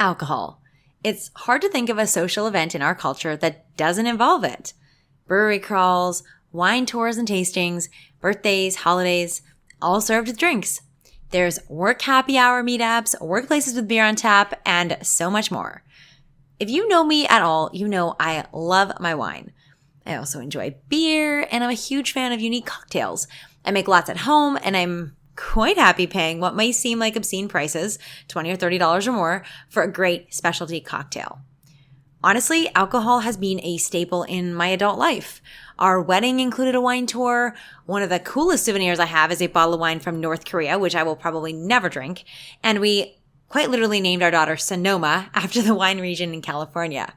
alcohol. It's hard to think of a social event in our culture that doesn't involve it. Brewery crawls, wine tours and tastings, birthdays, holidays, all served with drinks. There's work happy hour meetups, workplaces with beer on tap, and so much more. If you know me at all, you know I love my wine. I also enjoy beer, and I'm a huge fan of unique cocktails. I make lots at home, and I'm quite happy paying what may seem like obscene prices, $20 or $30 or more, for a great specialty cocktail. Honestly, alcohol has been a staple in my adult life. Our wedding included a wine tour. One of the coolest souvenirs I have is a bottle of wine from North Korea, which I will probably never drink. And we quite literally named our daughter Sonoma after the wine region in California.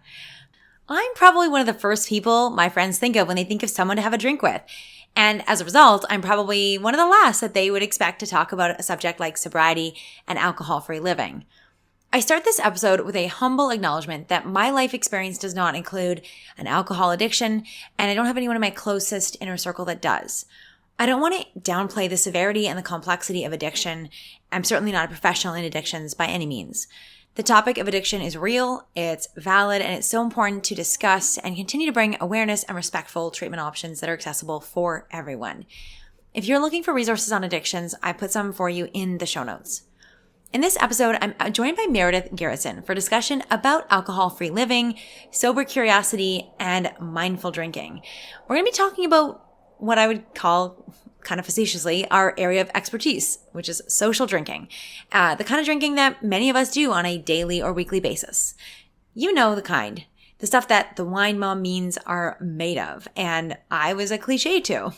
I'm probably one of the first people my friends think of when they think of someone to have a drink with. And as a result, I'm probably one of the last that they would expect to talk about a subject like sobriety and alcohol-free living. I start this episode with a humble acknowledgement that my life experience does not include an alcohol addiction, and I don't have anyone in my closest inner circle that does. I don't want to downplay the severity and the complexity of addiction. I'm certainly not a professional in addictions by any means. The topic of addiction is real, it's valid, and it's so important to discuss and continue to bring awareness and respectful treatment options that are accessible for everyone. If you're looking for resources on addictions, I put some for you in the show notes. In this episode, I'm joined by Meredith Garritsen for discussion about alcohol-free living, sober curiosity, and mindful drinking. We're going to be talking about what I would call, kind of facetiously, our area of expertise, which is social drinking. The kind of drinking that many of us do on a daily or weekly basis. You know the kind. The stuff that the wine mom means are made of. And I was a cliche too.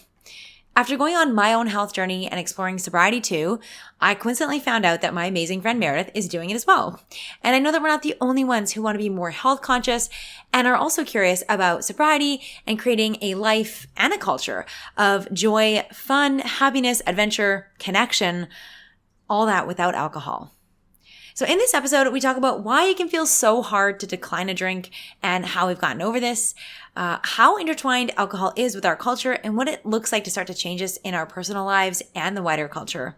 After going on my own health journey and exploring sobriety too, I coincidentally found out that my amazing friend Meredith is doing it as well. And I know that we're not the only ones who want to be more health conscious and are also curious about sobriety and creating a life and a culture of joy, fun, happiness, adventure, connection, all that without alcohol. So in this episode, we talk about why it can feel so hard to decline a drink and how we've gotten over this, how intertwined alcohol is with our culture and what it looks like to start to change us in our personal lives and the wider culture.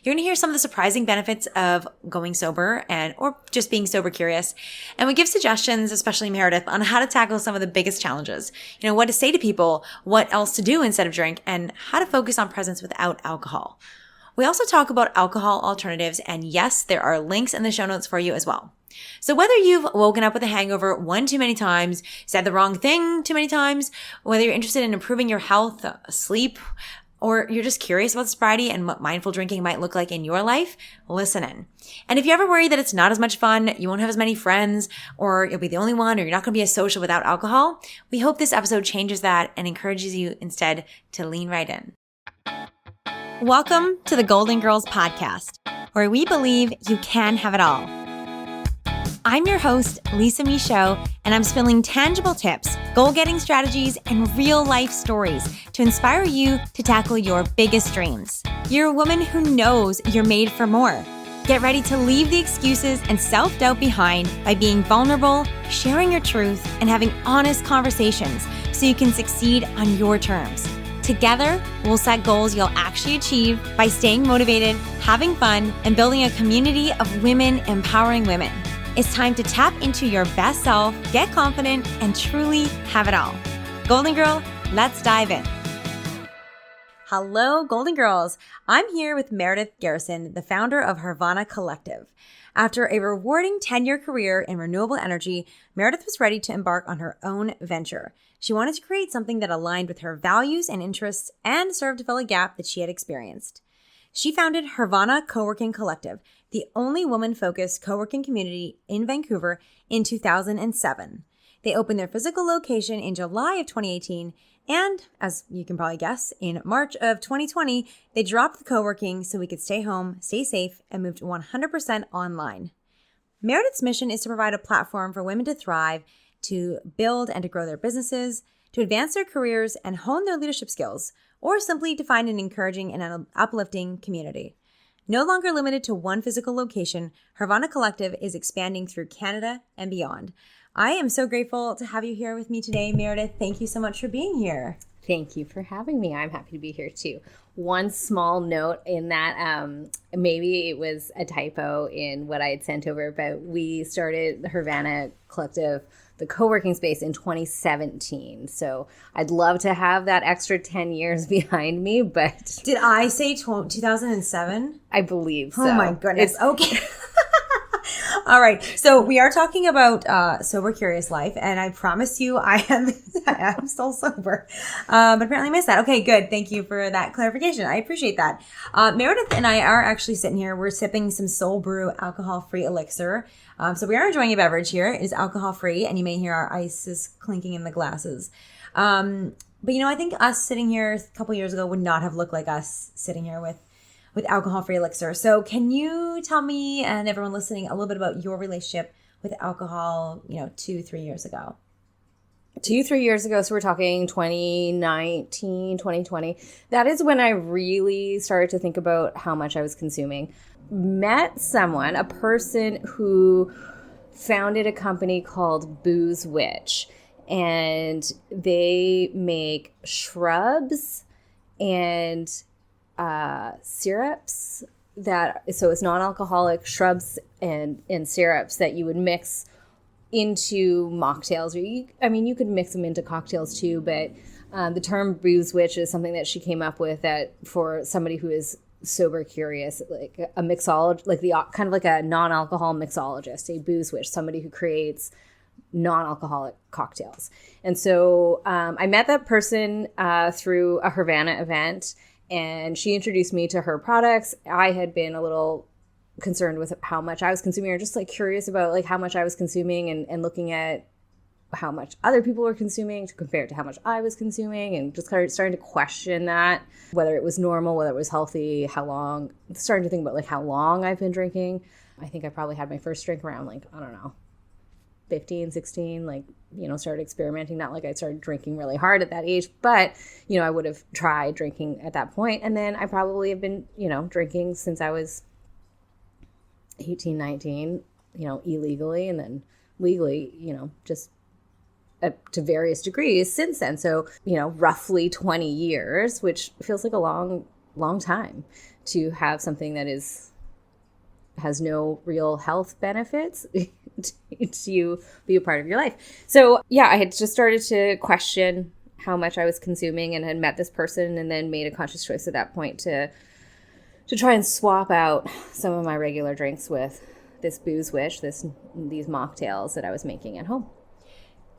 You're going to hear some of the surprising benefits of going sober or just being sober curious. And we give suggestions, especially Meredith, on how to tackle some of the biggest challenges. You know, what to say to people, what else to do instead of drink, and how to focus on presence without alcohol. We also talk about alcohol alternatives, and yes, there are links in the show notes for you as well. So whether you've woken up with a hangover one too many times, said the wrong thing too many times, whether you're interested in improving your health, sleep, or you're just curious about sobriety and what mindful drinking might look like in your life, listen in. And if you ever worry that it's not as much fun, you won't have as many friends, or you'll be the only one, or you're not going to be as social without alcohol, we hope this episode changes that and encourages you instead to lean right in. Welcome to the Goalden Girls podcast, where we believe you can have it all. I'm your host, Lisa Michaud, and I'm spilling tangible tips, goal-getting strategies, and real-life stories to inspire you to tackle your biggest dreams. You're a woman who knows you're made for more. Get ready to leave the excuses and self-doubt behind by being vulnerable, sharing your truth, and having honest conversations so you can succeed on your terms. Together, we'll set goals you'll actually achieve by staying motivated, having fun, and building a community of women empowering women. It's time to tap into your best self, get confident, and truly have it all. Goalden Girl, let's dive in. Hello, Goalden Girls. I'm here with Meredith Garritsen, the founder of Hervana Collective. After a rewarding 10-year career in renewable energy, Meredith was ready to embark on her own venture. She wanted to create something that aligned with her values and interests and served to fill a gap that she had experienced. She founded Hervana Co-working Collective, the only woman-focused co-working community in Vancouver, in 2007. They opened their physical location in July of 2018, and, as you can probably guess, in March of 2020, they dropped the co-working so we could stay home, stay safe, and moved 100% online. Meredith's mission is to provide a platform for women to thrive, to build and to grow their businesses, to advance their careers and hone their leadership skills, or simply to find an encouraging and an uplifting community. No longer limited to one physical location, Hervana Collective is expanding through Canada and beyond. I am so grateful to have you here with me today, Meredith. Thank you so much for being here. Thank you for having me. I'm happy to be here too. One small note in that, maybe it was a typo in what I had sent over, but we started the Havana Collective, the co-working space, in 2017. So I'd love to have that extra 10 years behind me, but... Did I say 2007? I believe so. Oh my goodness. Okay. All right. So we are talking about Sober Curious Life, and I promise you I am still sober. But apparently I missed that. Okay, good. Thank you for that clarification. I appreciate that. Meredith and I are actually sitting here. We're sipping some Soul Brew alcohol-free elixir. So we are enjoying a beverage here. It is alcohol-free, and you may hear our ice is clinking in the glasses. But, I think us sitting here a couple years ago would not have looked like us sitting here with alcohol-free elixir. So can you tell me and everyone listening a little bit about your relationship with alcohol, 2-3 years ago? 2-3 years ago, so we're talking 2019, 2020. That is when I really started to think about how much I was consuming. Met someone, a person who founded a company called Booze Witch, and they make shrubs and syrups so it's non-alcoholic shrubs and syrups that you would mix into mocktails, or you could mix them into cocktails too, but the term Booze Witch is something that she came up with that for somebody who is sober curious, like a mixologist, like kind of like a non-alcohol mixologist, a booze witch, somebody who creates non-alcoholic cocktails. And so I met that person through a Havana event, and she introduced me to her products. I had been a little concerned with how much I was consuming, or just like curious about like how much I was consuming, and looking at how much other people were consuming to compare it to how much I was consuming, and just kind of starting to question that, whether it was normal, whether it was healthy, how long, starting to think about like how long I've been drinking. I think I probably had my first drink around like, I don't know, 15, 16, like, started experimenting. Not like I started drinking really hard at that age, but, I would have tried drinking at that point. And then I probably have been, drinking since I was 18, 19, illegally, and then legally, just to various degrees since then. So, roughly 20 years, which feels like a long, long time to have something that has no real health benefits to be a part of your life. So yeah, I had just started to question how much I was consuming, and had met this person, and then made a conscious choice at that point to try and swap out some of my regular drinks with this Booze Witch, these mocktails that I was making at home.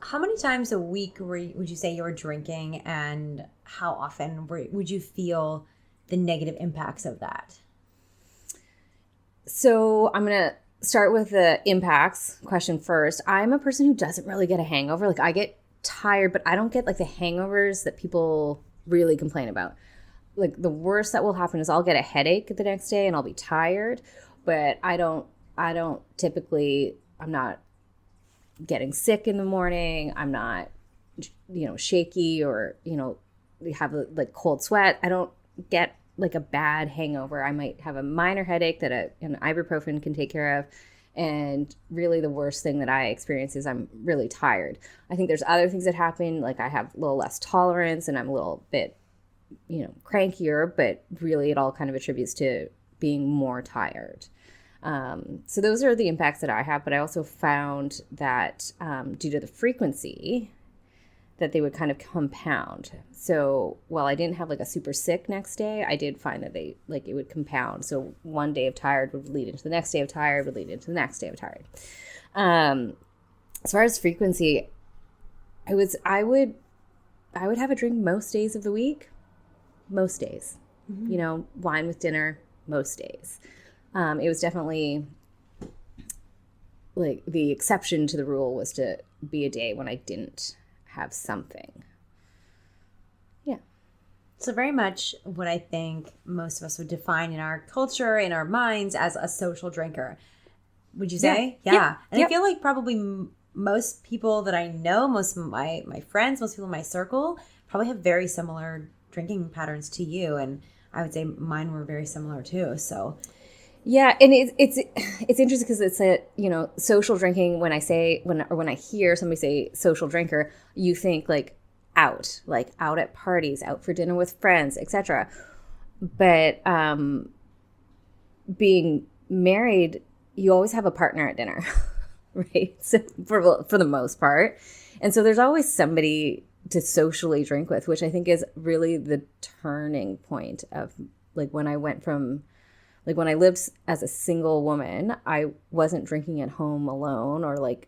How many times a week would you say you were drinking, and how often would you feel the negative impacts of that? So I'm going to start with the impacts question first. I'm a person who doesn't really get a hangover. Like, I get tired, but I don't get like the hangovers that people really complain about. Like, the worst that will happen is I'll get a headache the next day and I'll be tired, but I don't typically, I'm not getting sick in the morning. I'm not, shaky, or, have like cold sweat. I don't get like a bad hangover. I might have a minor headache that an ibuprofen can take care of. And really the worst thing that I experience is I'm really tired. I think there's other things that happen. Like, I have a little less tolerance, and I'm a little bit, crankier, but really it all kind of attributes to being more tired. So those are the impacts that I have. But I also found that due to the frequency, that they would kind of compound. So while I didn't have like a super sick next day, I did find that it would compound. So one day of tired would lead into the next day of tired, would lead into the next day of tired. As far as frequency, I would have a drink most days of the week, most days, wine with dinner, most days. It was definitely like the exception to the rule was to be a day when I didn't have something. Yeah. So very much what I think most of us would define in our culture, in our minds, as a social drinker. Would you say? Yeah. And I feel like probably most people that I know, most of my friends, most people in my circle probably have very similar drinking patterns to you. And I would say mine were very similar too. So yeah, and it's interesting because it's a social drinking. When I hear somebody say social drinker, you think like out, like out at parties, out for dinner with friends, etc. But being married, you always have a partner at dinner, right? So for the most part. And so there's always somebody to socially drink with, which I think is really the turning point of like when I went from, like when I lived as a single woman, I wasn't drinking at home alone or like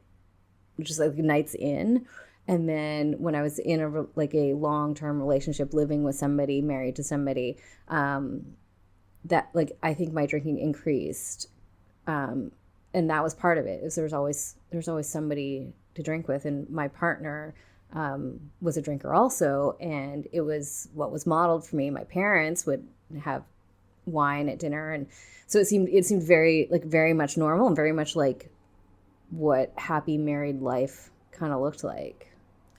just like nights in. And then when I was in a long-term relationship, living with somebody, married to somebody, that like I think my drinking increased, and that was part of it. Is there's always somebody to drink with, and my partner was a drinker also, and it was what was modeled for me. My parents would have wine at dinner, and so it seemed very much normal and very much like what happy married life kind of looked like.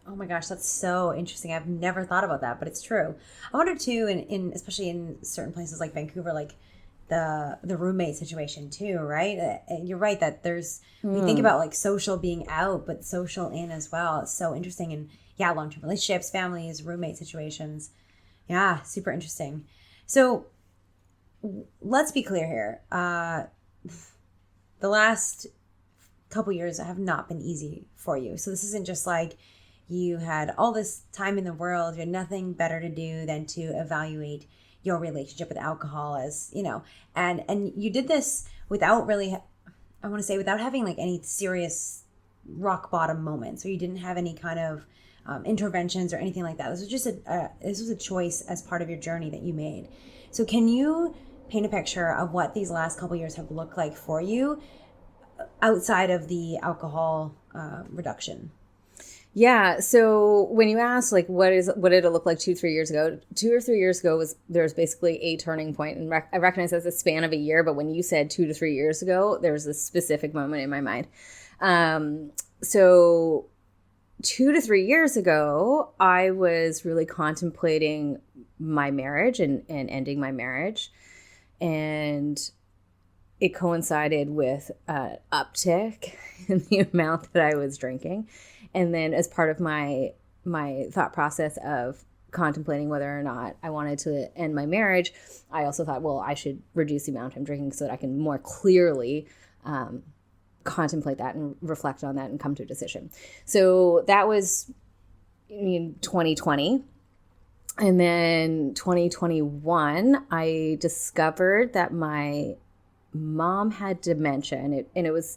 Oh my gosh, that's so interesting. I've never thought about that, but it's true. I wonder too, especially in certain places like Vancouver, like the roommate situation too, right? You're right that we think about like social being out, but social in as well. It's so interesting. And yeah, long-term relationships, families, roommate situations. Yeah, super interesting. So let's be clear here. The last couple years have not been easy for you. So this isn't just like you had all this time in the world, you had nothing better to do than to evaluate your relationship with alcohol, as you know, and you did this without really, I want to say, without having like any serious rock bottom moments, or you didn't have any kind of interventions or anything like that. This was just a choice as part of your journey that you made. So can you paint a picture of what these last couple years have looked like for you outside of the alcohol reduction? Yeah. So when you ask, like, what did it look like 2 or 3 years ago? 2 or 3 years ago there was basically a turning point, and I recognize that's a span of a year. But when you said 2 to 3 years ago, there was a specific moment in my mind. So 2 to 3 years ago, I was really contemplating my marriage and ending my marriage, and it coincided with an uptick in the amount that I was drinking. And then as part of my thought process of contemplating whether or not I wanted to end my marriage, I also thought, well, I should reduce the amount I'm drinking so that I can more clearly contemplate that and reflect on that and come to a decision. So that was in 2020. And then 2021, I discovered that my mom had dementia, and it was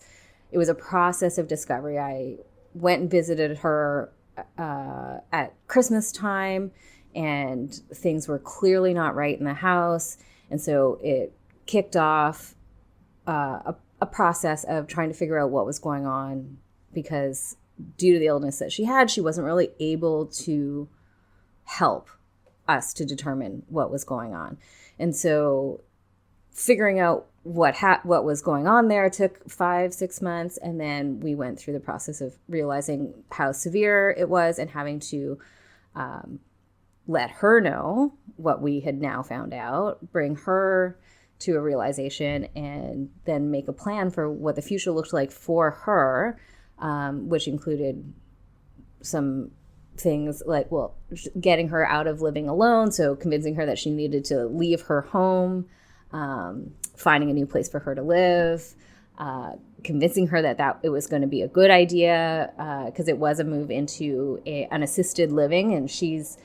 a process of discovery. I went and visited her at Christmas time, and things were clearly not right in the house. And so it kicked off a process of trying to figure out what was going on, because due to the illness that she had, she wasn't really able to help us to determine what was going on. And so figuring out what was going on there took 5-6 months, and then we went through the process of realizing how severe it was and having to let her know what we had now found out, bring her to a realization, and then make a plan for what the future looked like for her, which included some things like, well, getting her out of living alone, so convincing her that she needed to leave her home, finding a new place for her to live, convincing her that it was going to be a good idea, because it was a move into an assisted living, and she's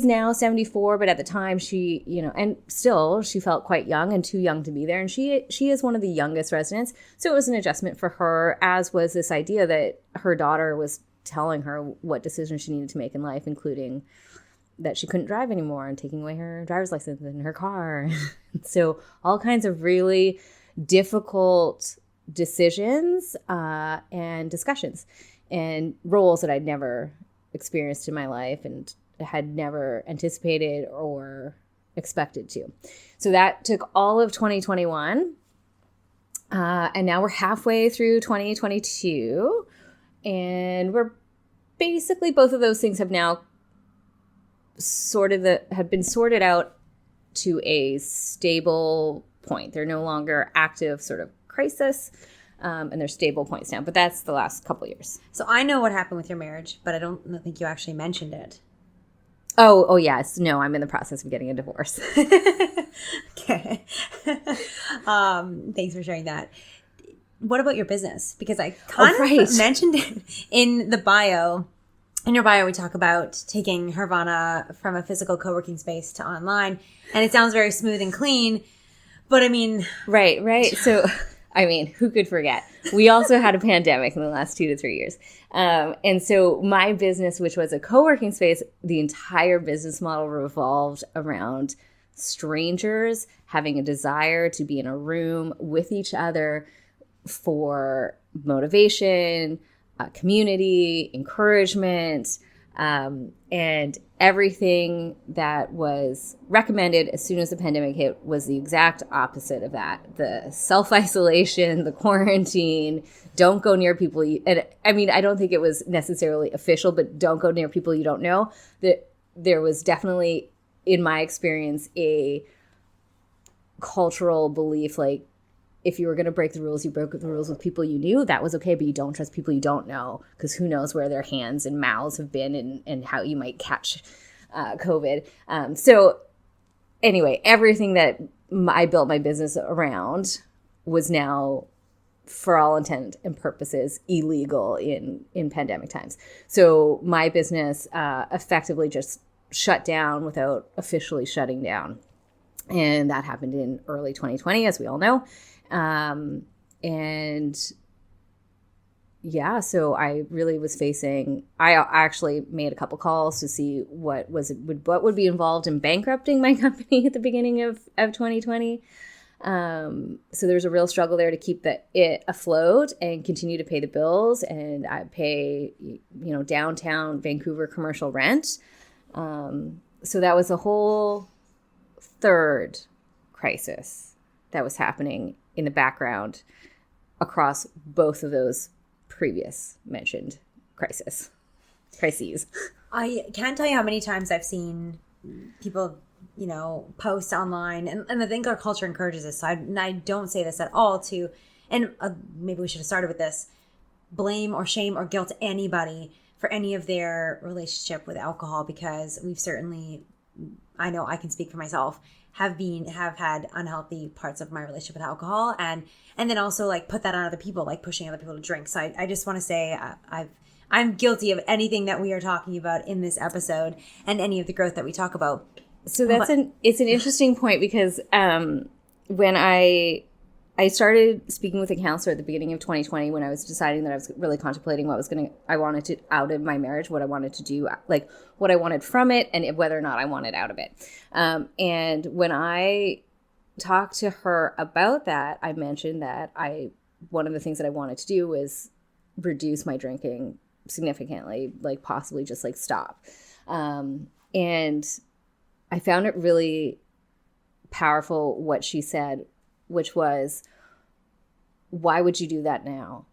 now 74, but at the time she, and still she felt quite young and too young to be there, and she is one of the youngest residents, so it was an adjustment for her, as was this idea that her daughter was telling her what decisions she needed to make in life, including that she couldn't drive anymore and taking away her driver's license and her car. So all kinds of really difficult decisions and discussions and roles that I'd never experienced in my life and had never anticipated or expected to. So that took all of 2021. And now we're halfway through 2022. And we're basically, both of those things have now have been sorted out to a stable point. They're no longer active sort of crisis, and they're stable points now. But that's the last couple of years. So I know what happened with your marriage, but I don't think you actually mentioned it. Oh, yes. No, I'm in the process of getting a divorce. Okay. Thanks for sharing that. What about your business? Because I kind of mentioned it in the bio. In your bio, we talk about taking Hervana from a physical co-working space to online. And it sounds very smooth and clean. But I mean... Right. So, I mean, who could forget? We also had a pandemic in the last 2 to 3 years. And so my business, which was a co-working space, the entire business model revolved around strangers having a desire to be in a room with each other for motivation, community, encouragement, and everything that was recommended as soon as the pandemic hit was the exact opposite of that. The self-isolation, the quarantine, don't go near people. And I mean, I don't think it was necessarily official, but don't go near people you don't know. There was definitely, in my experience, a cultural belief, like, if you were going to break the rules, you broke the rules with people you knew. That was okay, but you don't trust people you don't know, because who knows where their hands and mouths have been and how you might catch COVID. So anyway, everything that I built my business around was now, for all intent and purposes, illegal in pandemic times. So my business effectively just shut down without officially shutting down. And that happened in early 2020, as we all know. And yeah, so I really was I actually made a couple calls to see what would be involved in bankrupting my company at the beginning of 2020. So there's a real struggle there to keep it afloat and continue to pay the bills. And I pay, downtown Vancouver commercial rent. So that was a whole third crisis that was happening in the background across both of those previous mentioned crises. I can't tell you how many times I've seen people, post online, and I think our culture encourages this. So I don't say this at all and maybe we should have started with this, blame or shame or guilt anybody for any of their relationship with alcohol, because we've certainly, I know I can speak for myself, have had unhealthy parts of my relationship with alcohol, and then also like put that on other people, like pushing other people to drink. So I just want to say I'm guilty of anything that we are talking about in this episode and any of the growth that we talk about. So it's an interesting point, because when I started speaking with a counselor at the beginning of 2020, when I was deciding that I was really contemplating I wanted to out of my marriage, what I wanted to do, like what I wanted from it, and whether or not I wanted out of it. And when I talked to her about that, I mentioned that one of the things that I wanted to do was reduce my drinking significantly, like possibly just like stop. And I found it really powerful what she said, which was, why would you do that now?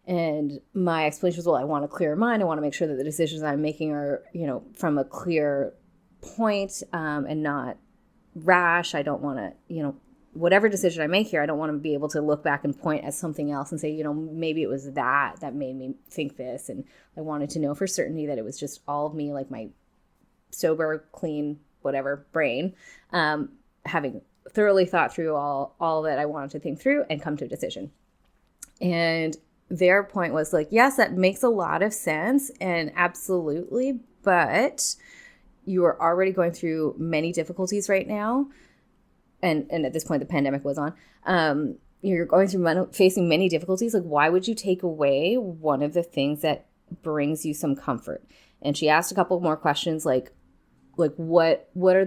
And my explanation was, well, I want a clear mind. I want to make sure that the decisions I'm making are, from a clear point and not rash. I don't want to, whatever decision I make here, I don't want to be able to look back and point at something else and say, maybe it was that made me think this. And I wanted to know for certainty that it was just all of me, like my sober, clean, whatever brain, having thoroughly thought through all that I wanted to think through and come to a decision. And their point was like, yes, that makes a lot of sense, and absolutely, but you are already going through many difficulties right now. And at this point, the pandemic was on. You're going through facing many difficulties. Like, why would you take away one of the things that brings you some comfort? And she asked a couple more questions, like what are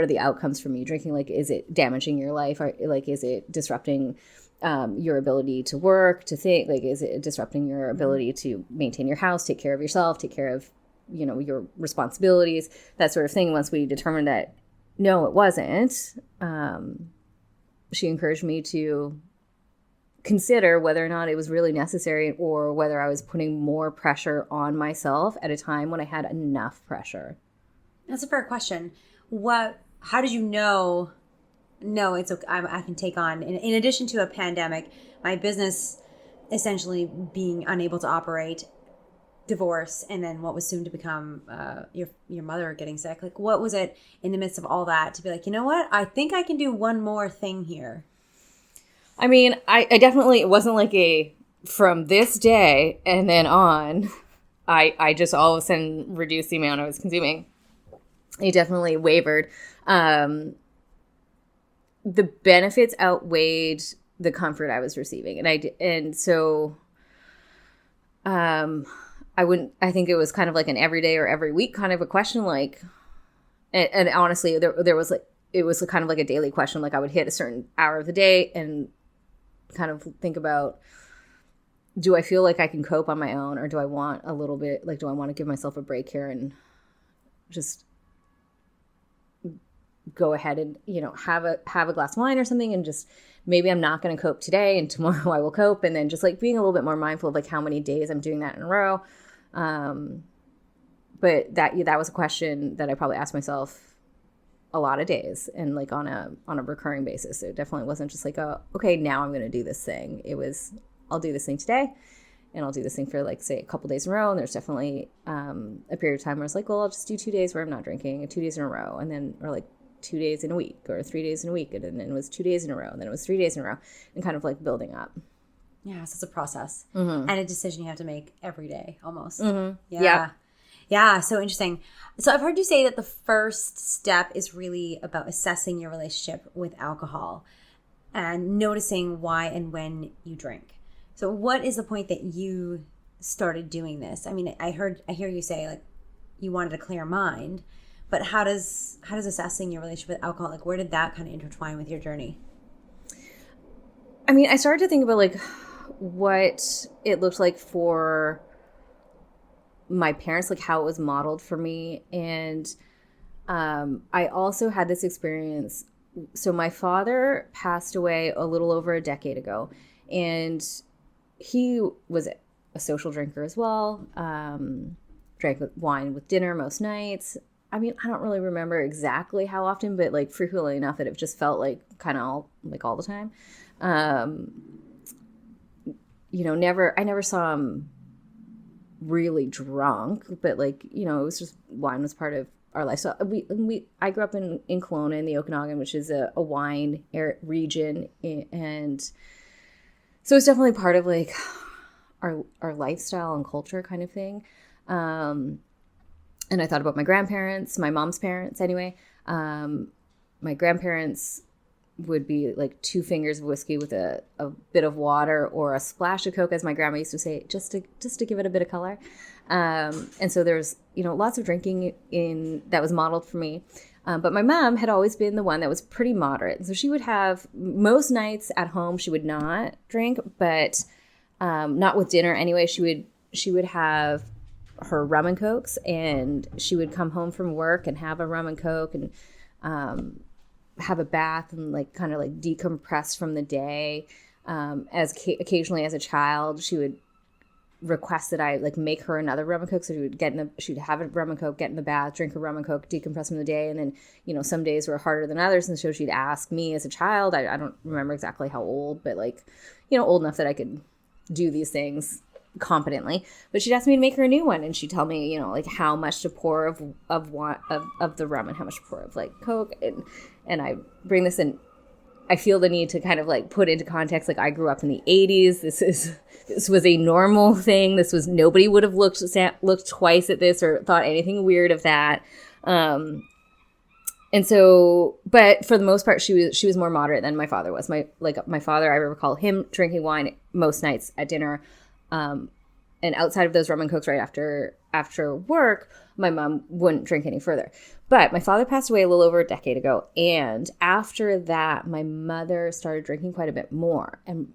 the outcomes from you drinking? Like, is it damaging your life? Or like, is it disrupting your ability to work, to think? Like, is it disrupting your ability to maintain your house, take care of yourself, take care of, your responsibilities, that sort of thing? Once we determined that, no, it wasn't, she encouraged me to consider whether or not it was really necessary, or whether I was putting more pressure on myself at a time when I had enough pressure. That's a fair question. How did you know, no, it's okay, I can take on, in addition to a pandemic, my business essentially being unable to operate, divorce and then what was soon to become your mother getting sick, like what was it in the midst of all that to be like, you know what, I think I can do one more thing here? I mean, I definitely, it wasn't like a from this day and then on, I just all of a sudden reduced the amount I was consuming. It definitely wavered. The benefits outweighed the comfort I was receiving, I think it was kind of like an every day or every week kind of a question, like, and honestly, there was like, it was kind of like a daily question. Like I would hit a certain hour of the day and kind of think about, do I feel like I can cope on my own, or do I want a little bit, like, do I want to give myself a break here and just go ahead and, have a glass of wine or something, and just maybe I'm not going to cope today and tomorrow I will cope. And then just like being a little bit more mindful of like how many days I'm doing that in a row. But that was a question that I probably asked myself a lot of days and like on a recurring basis. It definitely wasn't just like, okay, now I'm going to do this thing. It was, I'll do this thing today and I'll do this thing for like, say, a couple days in a row. And there's definitely a period of time where it's like, well, I'll just do 2 days where I'm not drinking, and 2 days in a row. And then, or like 2 days in a week, or 3 days in a week. And then it was 2 days in a row. And then it was 3 days in a row, and kind of like building up. Yeah, so it's a process and a decision you have to make every day almost. Yeah, so interesting. So I've heard you say that the first step is really about assessing your relationship with alcohol and noticing why and when you drink. So what is the point that you started doing this? I mean, I hear you say like you wanted a clear mind, but how does assessing your relationship with alcohol, like where did that kind of intertwine with your journey? I mean, I started to think about like what it looked like for my parents, like how it was modeled for me. And I also had this experience. So my father passed away a little over a decade ago, and he was a social drinker as well. Drank wine with dinner most nights. I mean, I don't really remember exactly how often, but like frequently enough that it just felt like kind of all the time. I never saw him really drunk, but like, it was just, wine was part of our life. So I grew up in Kelowna in the Okanagan, which is a wine region. And so it's definitely part of like our lifestyle and culture kind of thing. And I thought about my grandparents, my mom's parents anyway. My grandparents would be like 2 fingers of whiskey with a bit of water or a splash of Coke, as my grandma used to say, just to give it a bit of color. And so there's, lots of drinking that was modeled for me. But my mom had always been the one that was pretty moderate. So she would have, most nights at home, she would not drink, but not with dinner anyway. She would have her rum and Cokes, and she would come home from work and have a rum and Coke and have a bath and like kind of like decompress from the day. Occasionally as a child, she would request that I like make her another rum and Coke. So she'd have a rum and Coke, get in the bath, drink a rum and Coke, decompress from the day. And then, some days were harder than others. And so she'd ask me as a child, I don't remember exactly how old, but like, old enough that I could do these things competently, but she'd ask me to make her a new one, and she'd tell me, like how much to pour of the rum and how much to pour of like Coke, and I bring this in. I feel the need to kind of like put into context, like I grew up in the 80s. This was a normal thing. This was, nobody would have looked twice at this or thought anything weird of that. And so, but for the most part, she was more moderate than my father was. My father, I recall him drinking wine most nights at dinner. And outside of those rum and Cokes right after work, my mom wouldn't drink any further. But my father passed away a little over a decade ago. And after that, my mother started drinking quite a bit more and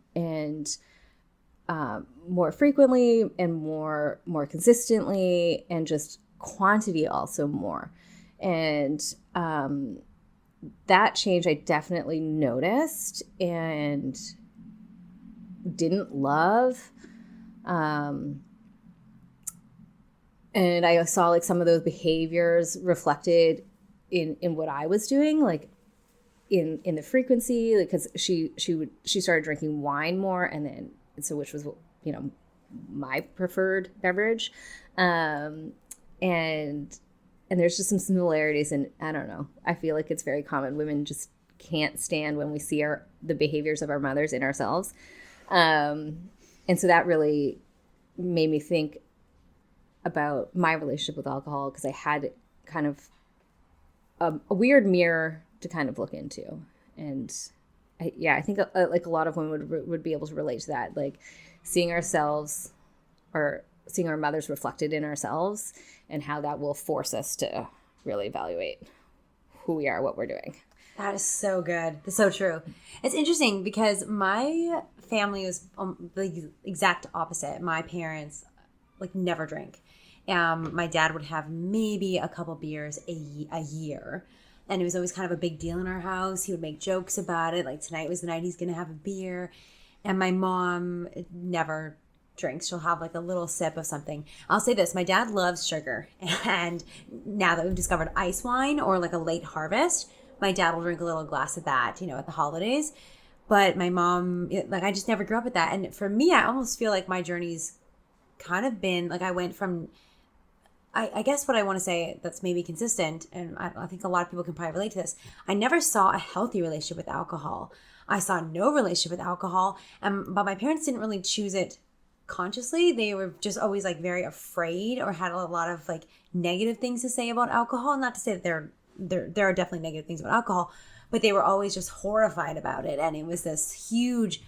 more frequently and more consistently, and just quantity also more. And that change I definitely noticed and didn't love. And I saw like some of those behaviors reflected in what I was doing, like in the frequency, because she started drinking wine more, and then which was my preferred beverage. And there's just some similarities, and I don't know. I feel like it's very common. Women just can't stand when we see the behaviors of our mothers in ourselves. And so that really made me think about my relationship with alcohol, because I had kind of a weird mirror to kind of look into. And I think like a lot of women would be able to relate to that, like seeing ourselves or seeing our mothers reflected in ourselves, and how that will force us to really evaluate who we are, what we're doing. That is so good. That's so true. It's interesting because my family was the exact opposite. My parents like never drink. My dad would have maybe a couple beers a year. And it was always kind of a big deal in our house. He would make jokes about it. Like, tonight was the night he's going to have a beer. And my mom never drinks. She'll have like a little sip of something. I'll say this. My dad loves sugar. And now that we've discovered ice wine or like a late harvest, my dad will drink a little glass of that, at the holidays. But my mom, like, I just never grew up with that. And for me, I almost feel like my journey's kind of been like, I went from, I guess what I want to say that's maybe consistent, and I think a lot of people can probably relate to this. I never saw a healthy relationship with alcohol. I saw no relationship with alcohol, but my parents didn't really choose it consciously. They were just always like very afraid, or had a lot of like negative things to say about alcohol. Not to say that there are definitely negative things about alcohol, but they were always just horrified about it. And it was this huge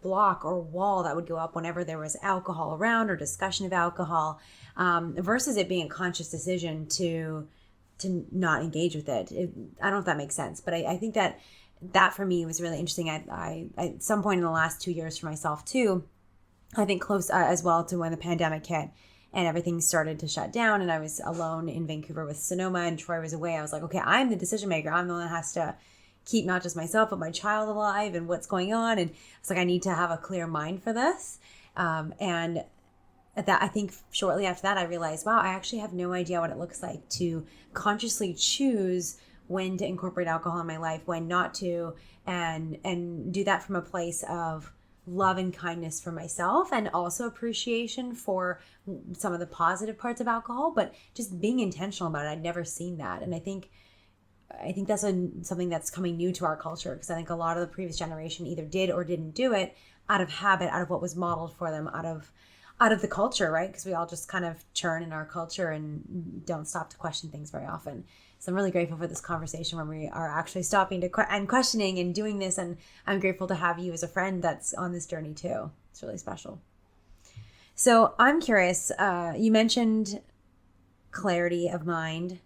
block or wall that would go up whenever there was alcohol around or discussion of alcohol, versus it being a conscious decision to not engage with it. I don't know if that makes sense, but I think that for me was really interesting. I at some point in the last 2 years for myself too, I think close as well to when the pandemic hit and everything started to shut down, and I was alone in Vancouver with Sonoma and Troy was away. I was like, okay, I'm the decision maker. I'm the one that has to keep not just myself, but my child alive and what's going on. And it's like, I need to have a clear mind for this. And that, I think shortly after that, I realized, wow, I actually have no idea what it looks like to consciously choose when to incorporate alcohol in my life, when not to, and do that from a place of love and kindness for myself, and also appreciation for some of the positive parts of alcohol, but just being intentional about it. I'd never seen that. And I think that's something that's coming new to our culture, because I think a lot of the previous generation either did or didn't do it out of habit, out of what was modeled for them, out of the culture, right? Because we all just kind of churn in our culture and don't stop to question things very often. So I'm really grateful for this conversation where we are actually stopping and questioning and doing this. And I'm grateful to have you as a friend that's on this journey too. It's really special. So I'm curious, you mentioned clarity of mind,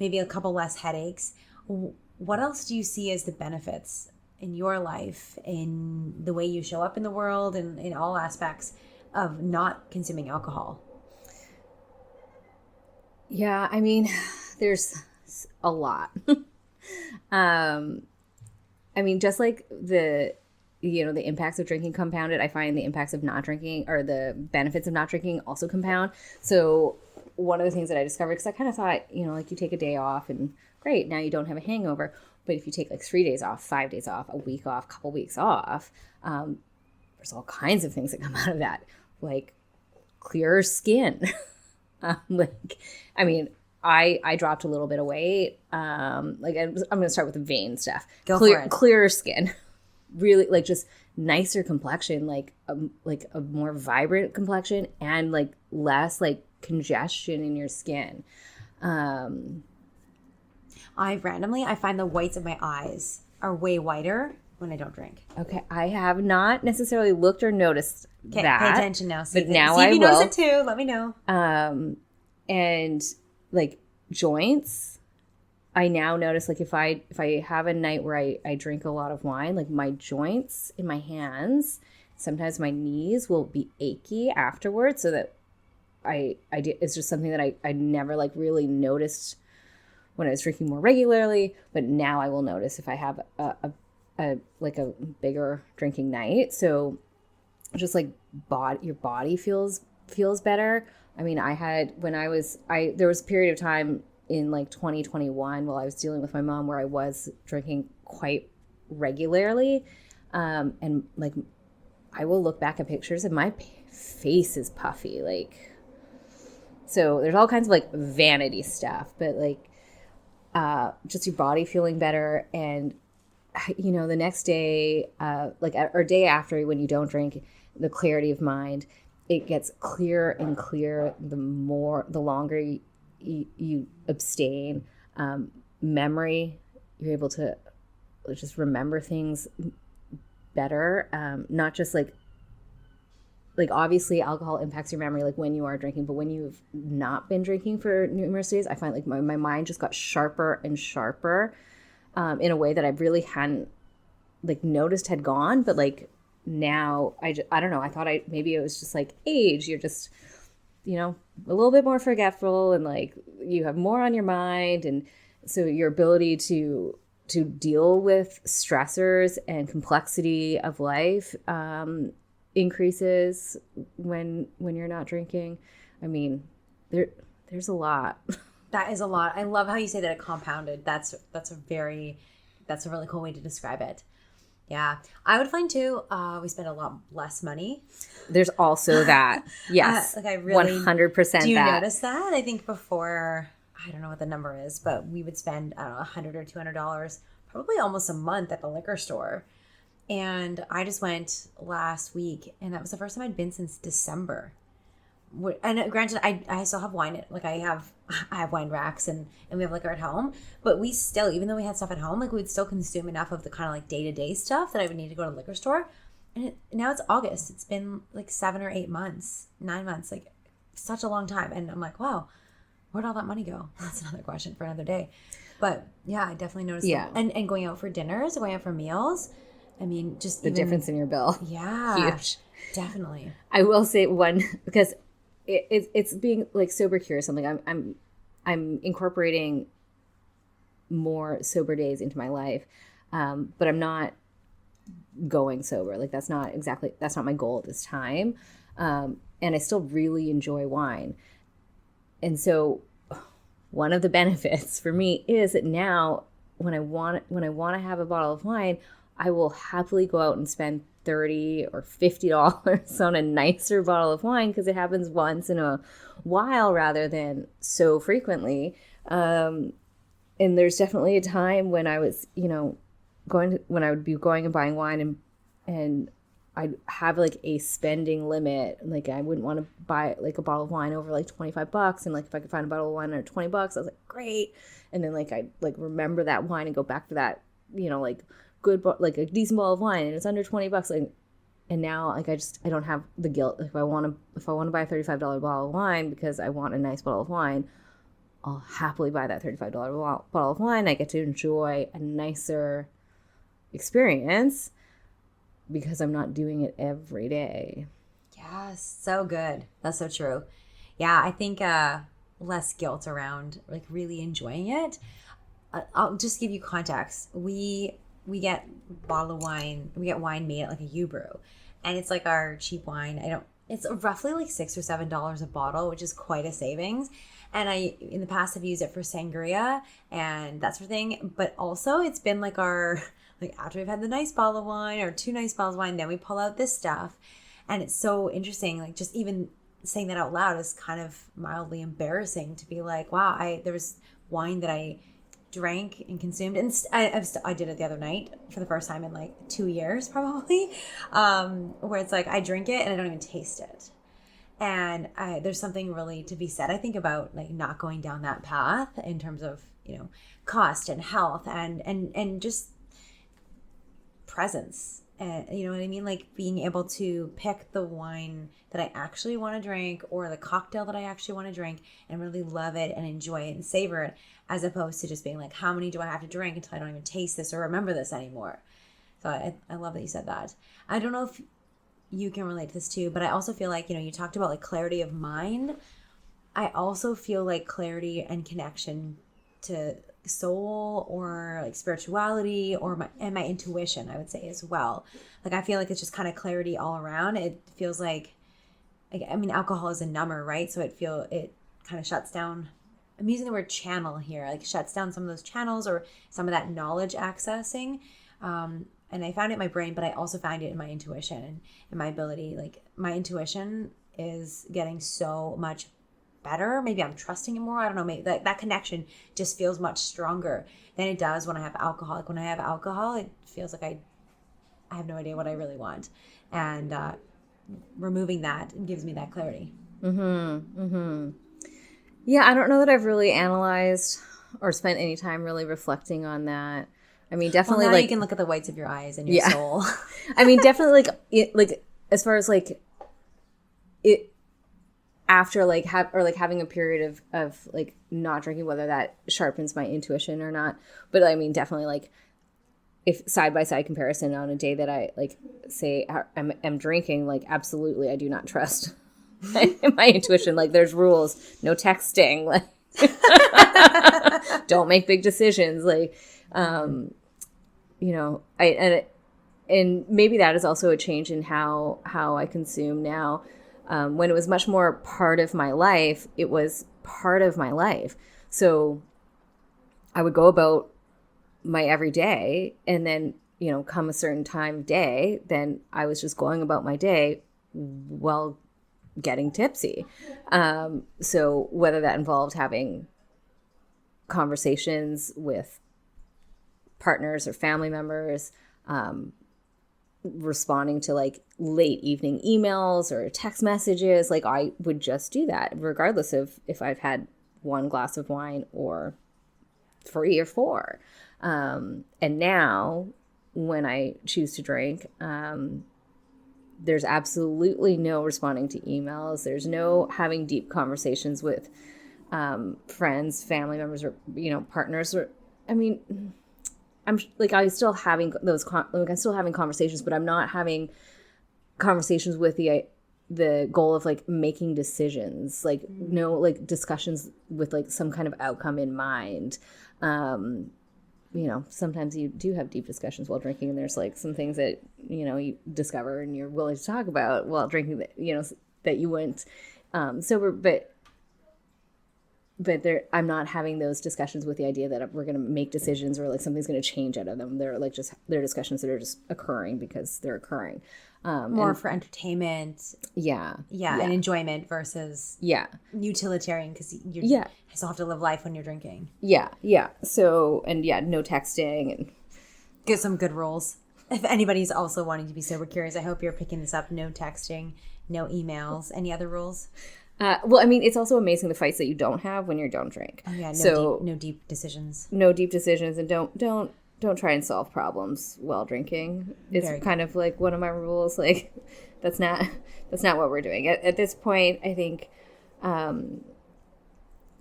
maybe a couple less headaches. What else do you see as the benefits in your life, in the way you show up in the world, and in all aspects of not consuming alcohol? Yeah, I mean, there's a lot. I mean, just like the impacts of drinking compounded, I find the impacts of not drinking, or the benefits of not drinking, also compound. So one of the things that I discovered, because I kind of thought, like, you take a day off and great, now you don't have a hangover. But if you take like 3 days off, 5 days off, a week off, couple weeks off, there's all kinds of things that come out of that, like clearer skin. I dropped a little bit of weight. I'm going to start with the vein stuff. Go for it. Clearer skin, really, like, just nicer complexion, like a more vibrant complexion, and like less like congestion in your skin. I find the whites of my eyes are way whiter when I don't drink. Okay, I have not necessarily looked or noticed that. Pay attention now. But now I will. See if he knows it too. Let me know. And like joints, I now notice, like, if I have a night where I drink a lot of wine, like my joints in my hands, sometimes my knees will be achy afterwards. So that it's just something that I never like really noticed when I was drinking more regularly, but now I will notice if I have a bigger drinking night. So just like your body feels better. I mean, there was a period of time in like 2021 while I was dealing with my mom where I was drinking quite regularly, and like I will look back at pictures and my face is puffy. Like, so there's all kinds of like vanity stuff, but like just your body feeling better. And, you know, the next day, like, or day after when you don't drink, the clarity of mind, it gets clearer and clearer the longer you abstain. Memory, you're able to just remember things better. Not just like obviously alcohol impacts your memory like when you are drinking, but when you've not been drinking for numerous days, I find like my mind just got sharper and sharper in a way that I really hadn't like noticed had gone. But like now I don't know, I thought maybe it was just like age. You're just, you know, a little bit more forgetful and like you have more on your mind. And so your ability to deal with stressors and complexity of life increases when you're not drinking. I mean, there's a lot. That is a lot. I love how you say that it compounded. That's a really cool way to describe it. Yeah. I would find too, we spend a lot less money. There's also that. Yes. Like I really 100% do you that. notice that? I think before, I don't know what the number is, but we would spend, I don't know, $100 or $200, probably almost a month at the liquor store. And I just went last week, and that was the first time I'd been since December. And granted, I still have wine. Like I have wine racks, and we have liquor at home. But we still, even though we had stuff at home, like we'd still consume enough of the kind of like day-to-day stuff that I would need to go to the liquor store. And now it's August. It's been like 7 or 8 months, 9 months, like such a long time. And I'm like, wow, where'd all that money go? That's another question for another day. But yeah, I definitely noticed. Yeah. That. And going out for dinners, going out for meals. I mean, just the difference in your bill. Yeah. Huge. Definitely. I will say one, because it's being like sober cure something. I'm incorporating more sober days into my life, but I'm not going sober. Like that's not my goal at this time. And I still really enjoy wine. And so one of the benefits for me is that now when I want to have a bottle of wine, I will happily go out and spend $30 or $50 on a nicer bottle of wine because it happens once in a while rather than so frequently. And there's definitely a time when I was, you know, when I would be going and buying wine and I'd have like a spending limit. Like I wouldn't want to buy like a bottle of wine over like $25. And like if I could find a bottle of wine under $20, I was like, great. And then like I'd like remember that wine and go back to that, you know, like good, like a decent bottle of wine and it's under $20. Like, and now like I don't have the guilt. If I want to buy a $35 bottle of wine because I want a nice bottle of wine, I'll happily buy that $35 bottle of wine. I get to enjoy a nicer experience because I'm not doing it every day. Yes, so good. That's so true. Yeah, I think less guilt around like really enjoying it. I'll just give you context. We get bottle of wine. We get wine made at like a U-Brew, and it's like our cheap wine. It's roughly like $6 or $7 a bottle, which is quite a savings. And I, in the past, have used it for sangria and that sort of thing. But also, it's been like like after we've had the nice bottle of wine or 2 nice bottles of wine, then we pull out this stuff. And it's so interesting. Like just even saying that out loud is kind of mildly embarrassing to be like, wow, there was wine that I drank and consumed, and I did it the other night for the first time in like 2 years probably, where it's like I drink it and I don't even taste it. And there's something really to be said, I think, about like not going down that path in terms of, you know, cost and health and just presence. You know what I mean? Like being able to pick the wine that I actually want to drink or the cocktail that I actually want to drink and really love it and enjoy it and savor it, as opposed to just being like, how many do I have to drink until I don't even taste this or remember this anymore? So I love that you said that. I don't know if you can relate to this too, but I also feel like, you know, you talked about like clarity of mind. I also feel like clarity and connection to soul or like spirituality or my intuition, I would say as well. Like I feel like it's just kind of clarity all around. It feels like I mean, alcohol is a number, right? So it kind of shuts down. I'm using the word channel here, like shuts down some of those channels or some of that knowledge accessing. and I found it in my brain, but I also found it in my intuition and my ability. Like my intuition is getting so much better. Maybe I'm trusting it more. I don't know. Maybe that connection just feels much stronger than it does when I have alcohol. Like when I have alcohol, it feels like I have no idea what I really want. And removing that gives me that clarity. Yeah, I don't know that I've really analyzed or spent any time really reflecting on that. I mean, definitely now like you can look at the whites of your eyes and your soul. I mean, definitely like as far as like it after like having a period of like not drinking, whether that sharpens my intuition or not. But I mean, definitely like if side by side comparison on a day that I like say I'm drinking, like absolutely I do not trust my intuition. Like there's rules, no texting, like don't make big decisions, like you know, and maybe that is also a change in how I consume now. When it was much more part of my life, it was part of my life. So I would go about my everyday, and then, you know, come a certain time of day, then I was just going about my day while getting tipsy. So whether that involved having conversations with partners or family members, responding to like late evening emails or text messages, like I would just do that regardless of if I've had one glass of wine or 3 or 4. And now when I choose to drink, there's absolutely no responding to emails. There's no having deep conversations with friends, family members, or, you know, partners. Or, I mean, I'm like, I'm still having I'm still having conversations, but I'm not having conversations with the goal of like making decisions, like no like discussions with like some kind of outcome in mind. You know, sometimes you do have deep discussions while drinking, and there's like some things that, you know, you discover and you're willing to talk about while drinking that, you know, that you wouldn't sober, but I'm not having those discussions with the idea that we're going to make decisions or like something's going to change out of them. They're like they're discussions that are just occurring because they're occurring. More for entertainment. Yeah. And enjoyment versus utilitarian, because you still have to live life when you're drinking. Yeah. So, and no texting and get some good rules. If anybody's also wanting to be sober curious, I hope you're picking this up. No texting, no emails. Any other rules? Well, I mean, it's also amazing the fights that you don't have when you don't drink. Oh yeah, no deep decisions. No deep decisions, and don't try and solve problems while drinking. It's kind of like one of my rules. Like, that's not what we're doing at this point. I think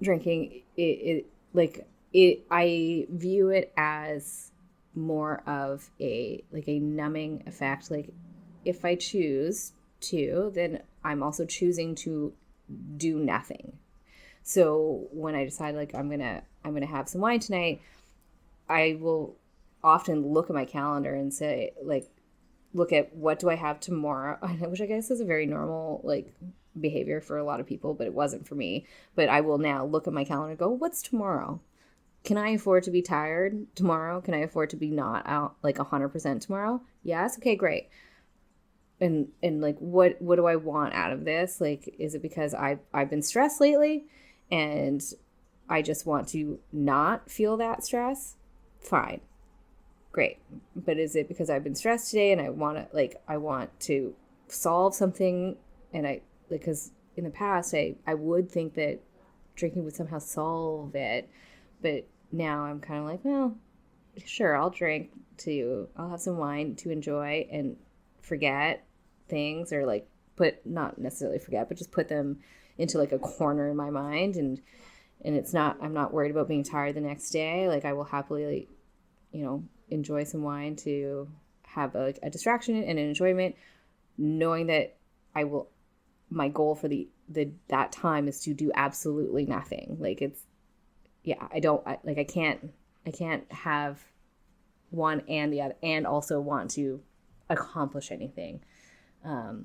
drinking I view it as more of a numbing effect. Like, if I choose to, then I'm also choosing to do nothing. So when I decide like I'm gonna have some wine tonight, I will often look at my calendar and say, like, look at what do I have tomorrow, which I guess is a very normal like behavior for a lot of people, but it wasn't for me. But I will now look at my calendar and go, what's tomorrow? Can I afford to be tired tomorrow? Can I afford to be not out like 100% tomorrow? Yes. Okay, great. And like, what do I want out of this? Like, is it because I've been stressed lately and I just want to not feel that stress? Fine. Great. But is it because I've been stressed today and I want to solve something, and because in the past I would think that drinking would somehow solve it, but now I'm kind of like, well, sure, I'll have some wine to enjoy and forget things, or like not necessarily forget, but just put them into like a corner in my mind, and I'm not worried about being tired the next day. Like, I will happily, enjoy some wine to have a distraction and an enjoyment, knowing that my goal for that time is to do absolutely nothing. Like, I can't have one and the other and also want to accomplish anything. I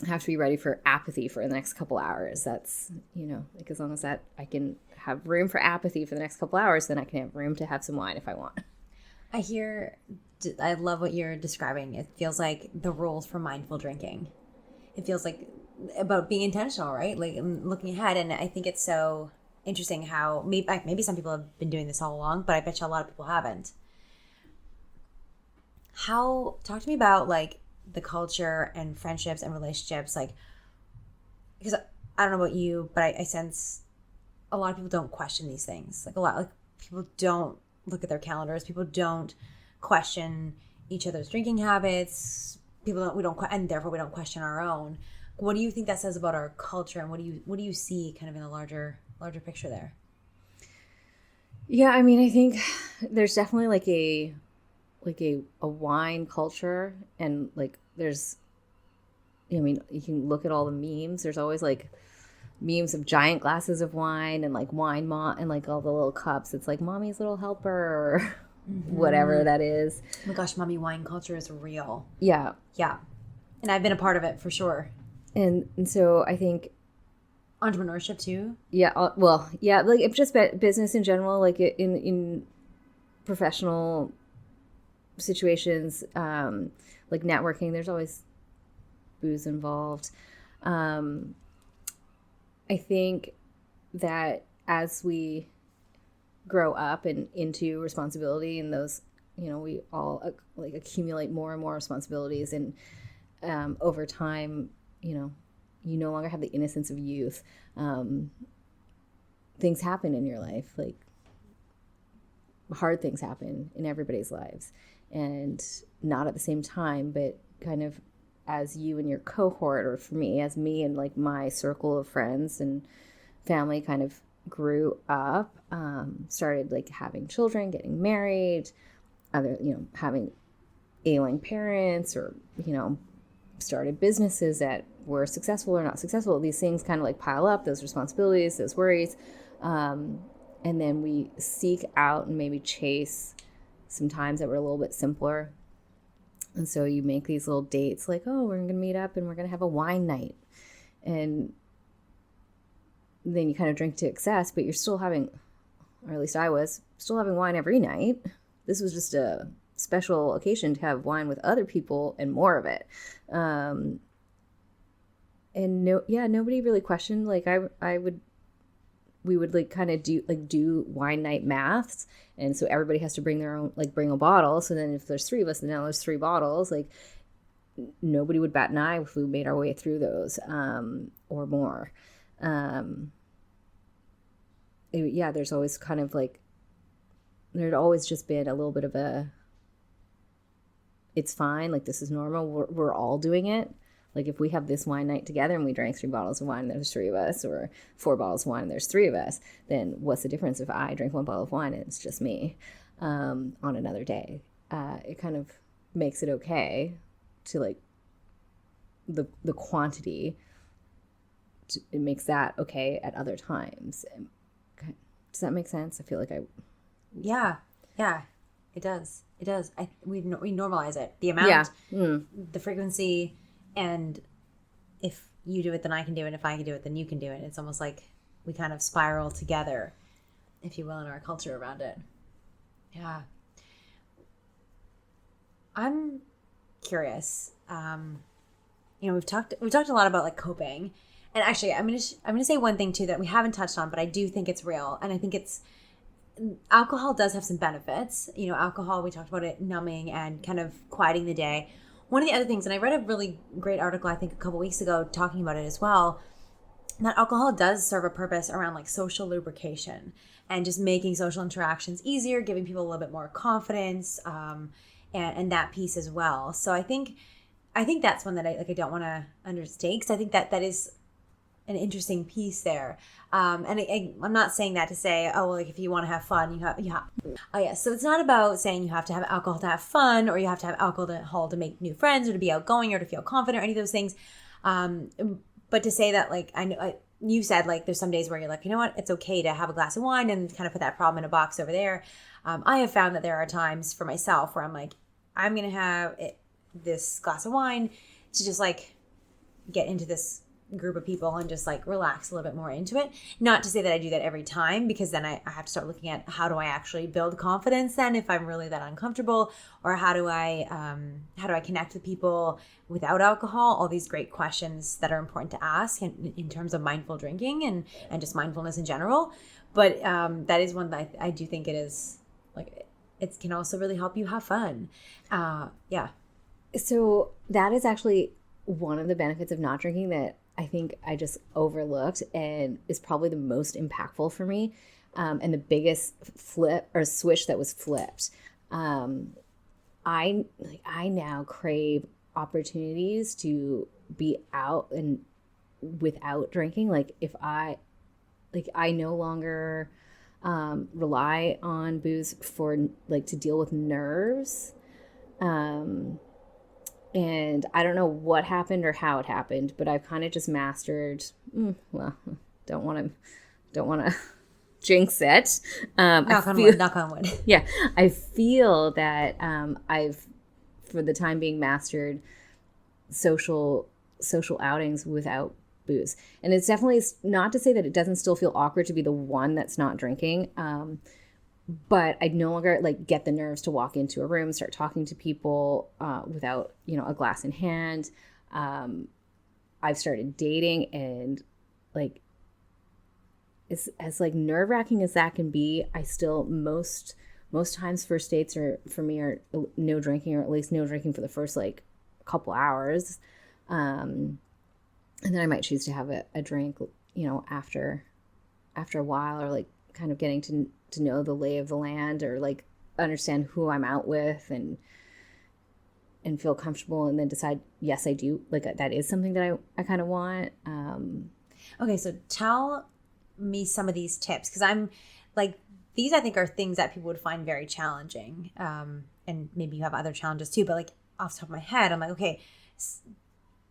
have to be ready for apathy for the next couple hours. That's, like, as long as that I can have room for apathy for the next couple hours, then I can have room to have some wine if I want. I love what you're describing. It feels like the rules for mindful drinking. It feels like about being intentional, right? Like looking ahead. And I think it's so interesting how maybe some people have been doing this all along, but I bet you a lot of people haven't. Talk to me about like the culture and friendships and relationships, like, because I don't know about you, but I sense a lot of people don't question these things. Like people don't look at their calendars. People don't question each other's drinking habits. And therefore we don't question our own. What do you think that says about our culture, and what do you see kind of in the larger picture there? Yeah, I mean, I think there's definitely like a wine culture, and like there's, I mean, you can look at all the memes. There's always like memes of giant glasses of wine and like and like all the little cups. It's like mommy's little helper or whatever that is. Oh my gosh, mommy wine culture is real. Yeah. Yeah. And I've been a part of it for sure. And so I think entrepreneurship too. Yeah. Well, yeah, like it's just business in general, like in professional situations, like networking, there's always booze involved. I think that as we grow up and into responsibility, and those, we all like accumulate more and more responsibilities, and over time, you no longer have the innocence of youth. Things happen in your life, like hard things happen in everybody's lives, and not at the same time, but kind of as you and your cohort, or for me, as me and like my circle of friends and family kind of grew up, started like having children, getting married, having ailing parents, or, started businesses that were successful or not successful. These things kind of like pile up, those responsibilities, those worries. And then we seek out and maybe chase some times that were a little bit simpler. And so you make these little dates like, oh, we're going to meet up and we're going to have a wine night. And then you kind of drink to excess, but you're still having, or at least I was, still having wine every night. This was just a special occasion to have wine with other people and more of it. And nobody really questioned. Like we would like kind of do wine night maths. And so everybody has to bring their own, like bring a bottle. So then if there's three of us, and now there's 3 bottles, like nobody would bat an eye if we made our way through those, or more. There's always kind of like, there'd always just been a little bit of it's fine, like this is normal, we're all doing it. Like if we have this wine night together and we drank 3 bottles of wine and there's 3 of us, or 4 bottles of wine and there's 3 of us, then what's the difference if I drink 1 bottle of wine and it's just me on another day? It kind of makes it okay to like the quantity. It makes that okay at other times. Does that make sense? I feel like Yeah, it does. It does. We normalize it. The amount, the frequency, and if you do it, then I can do it. If I can do it, then you can do it. It's almost like we kind of spiral together, if you will, in our culture around it. Yeah. I'm curious. We've talked a lot about like coping, and actually, I'm gonna say one thing too that we haven't touched on, but I do think it's real, and I think alcohol does have some benefits. Alcohol, we talked about it numbing and kind of quieting the day. One of the other things, and I read a really great article, I think a couple weeks ago, talking about it as well, that alcohol does serve a purpose around like social lubrication and just making social interactions easier, giving people a little bit more confidence, and that piece as well. So I think that's one that I don't want to understate, because I think that is an interesting piece there. And I'm not saying that to say, oh, well, like if you want to have fun, oh yeah. So it's not about saying you have to have alcohol to have fun, or you have to have alcohol to make new friends, or to be outgoing, or to feel confident, or any of those things. But to say that, like, I know you said, like, there's some days where you're like, you know what, it's okay to have a glass of wine and kind of put that problem in a box over there. I have found that there are times for myself where I'm like, I'm going to have this glass of wine to just like get into this group of people and just like relax a little bit more into it. Not to say that I do that every time, because then I have to start looking at how do I actually build confidence then if I'm really that uncomfortable, or how do I connect with people without alcohol? All these great questions that are important to ask in terms of mindful drinking and just mindfulness in general. But that is one that I do think it is like, it can also really help you have fun. Yeah. So that is actually one of the benefits of not drinking that I think I just overlooked and is probably the most impactful for me, and the biggest flip or switch that was flipped. I now crave opportunities to be out and without drinking. Like I no longer rely on booze for like to deal with nerves. And I don't know what happened or how it happened, but I've kind of just mastered. Don't want to jinx it. Knock on wood. Yeah, I feel that I've, for the time being, mastered social outings without booze, and it's definitely not to say that it doesn't still feel awkward to be the one that's not drinking. But I no longer like get the nerves to walk into a room, start talking to people without, a glass in hand. I've started dating, and like, as like nerve wracking as that can be, I still most times first dates are for me are no drinking, or at least no drinking for the first like couple hours, and then I might choose to have a drink, after a while, or like kind of getting to know the lay of the land, or like understand who I'm out with and feel comfortable, and then decide, yes, I do. Like that is something that I kind of want. Okay, so tell me some of these tips, because I'm like, these I think are things that people would find very challenging. And maybe you have other challenges too, but like off the top of my head, I'm like, okay,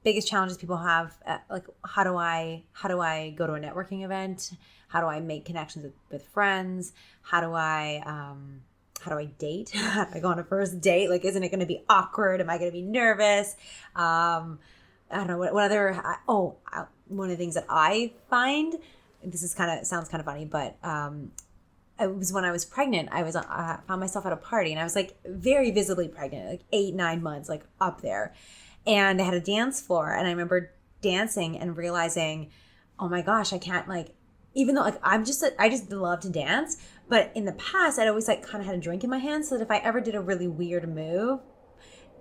biggest challenges people have, like how do I go to a networking event? How do I make connections with friends? How do I date? How do I go on a first date? Like, isn't it going to be awkward? Am I going to be nervous? I don't know what other. One of the things that I find, this is sounds kind of funny, but it was when I was pregnant. I found myself at a party, and I was like very visibly pregnant, like 8-9 months, like up there. And they had a dance floor, and I remember dancing and realizing, oh my gosh, I can't, like, even though like I just love to dance, but in the past I'd always like kind of had a drink in my hand, so that if I ever did a really weird move,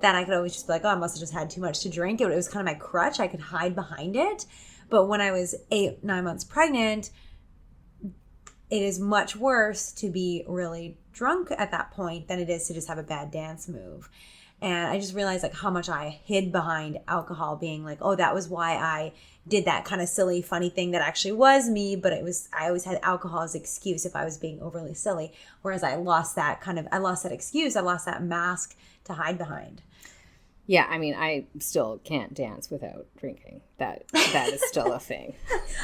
then I could always just be like, oh, I must have just had too much to drink. It was kind of my crutch. I could hide behind it. But when I was 8-9 months pregnant, it is much worse to be really drunk at that point than it is to just have a bad dance move. And I just realized like how much I hid behind alcohol, being like, oh, that was why I did that kind of silly, funny thing that actually was me. But I always had alcohol as excuse if I was being overly silly. Whereas I lost that excuse. I lost that mask to hide behind. Yeah, I mean, I still can't dance without drinking. That is still a thing.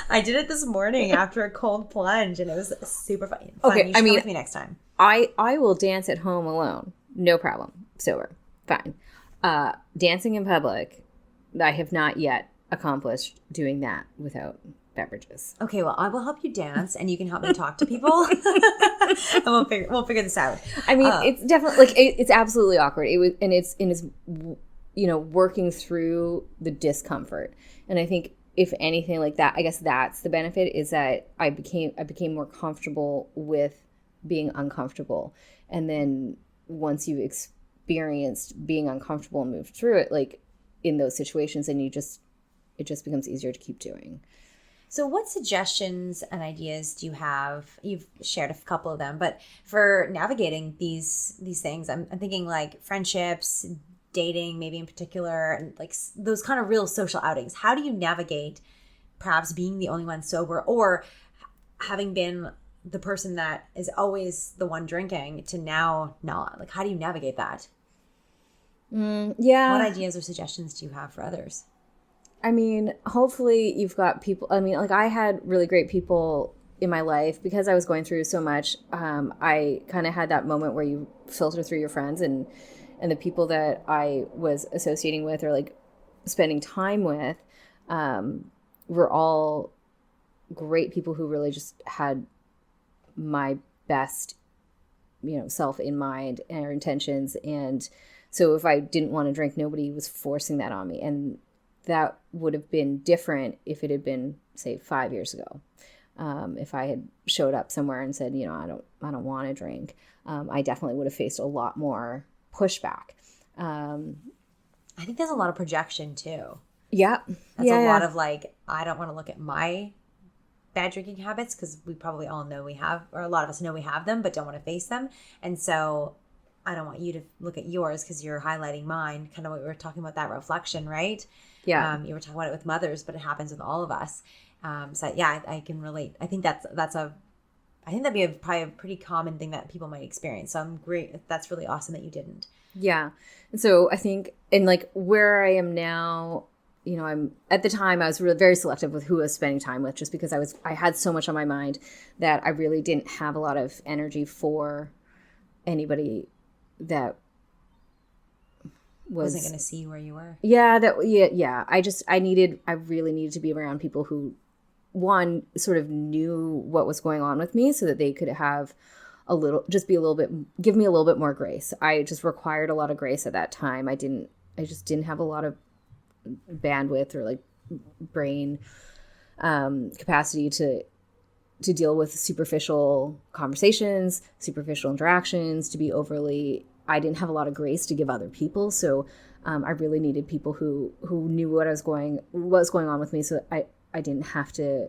I did it this morning after a cold plunge, and it was super fun. Okay, You should come with me next time. I will dance at home alone, no problem, sober, fine. Dancing in public, I have not yet accomplished doing that without beverages. Okay, well, I will help you dance, and you can help me talk to people, and we'll figure this out. I mean, it's definitely like it's absolutely awkward. It's working through the discomfort. And I think if anything like that, I guess that's the benefit, is that I became more comfortable with being uncomfortable. And then once you've experienced being uncomfortable and moved through it, like in those situations, and it just becomes easier to keep doing. So what suggestions and ideas do you have? You've shared a couple of them, but for navigating these things, I'm thinking like friendships, dating, maybe in particular, and like those kind of real social outings. How do you navigate perhaps being the only one sober, or having been the person that is always the one drinking to now not? Like, how do you navigate that? Yeah. What ideas or suggestions do you have for others? I mean, hopefully you've got people. I mean, like I had really great people in my life because I was going through so much. I kind of had that moment where you filter through your friends, and the people that I was associating with or like spending time with were all great people who really just had my best, self in mind and intentions. And so if I didn't want to drink, nobody was forcing that on me. And that would have been different if it had been, say, 5 years ago. If I had showed up somewhere and said, I don't want to drink, I definitely would have faced a lot more pushback. I think there's a lot of projection too. Yeah. That's a lot of like, I don't want to look at my bad drinking habits because we probably all know we have, or a lot of us know we have them, but don't want to face them. And so I don't want you to look at yours because you're highlighting mine, kind of what we were talking about, that reflection, right? Yeah. You were talking about it with mothers, but it happens with all of us. So yeah, I can relate. I think that'd be probably a pretty common thing that people might experience. So I'm great. That's really awesome that you didn't. Yeah. And so I think, and like where I am now, at the time I was really very selective with who I was spending time with, just because I had so much on my mind that I really didn't have a lot of energy for anybody that wasn't going to see where you were. Yeah. I really needed to be around people who, one, sort of knew what was going on with me so that they could have give me a little bit more grace. I just required a lot of grace at that time. I just didn't have a lot of bandwidth or like brain capacity to deal with superficial conversations, superficial interactions, I didn't have a lot of grace to give other people. So I really needed people who knew what was going on with me, so I didn't have to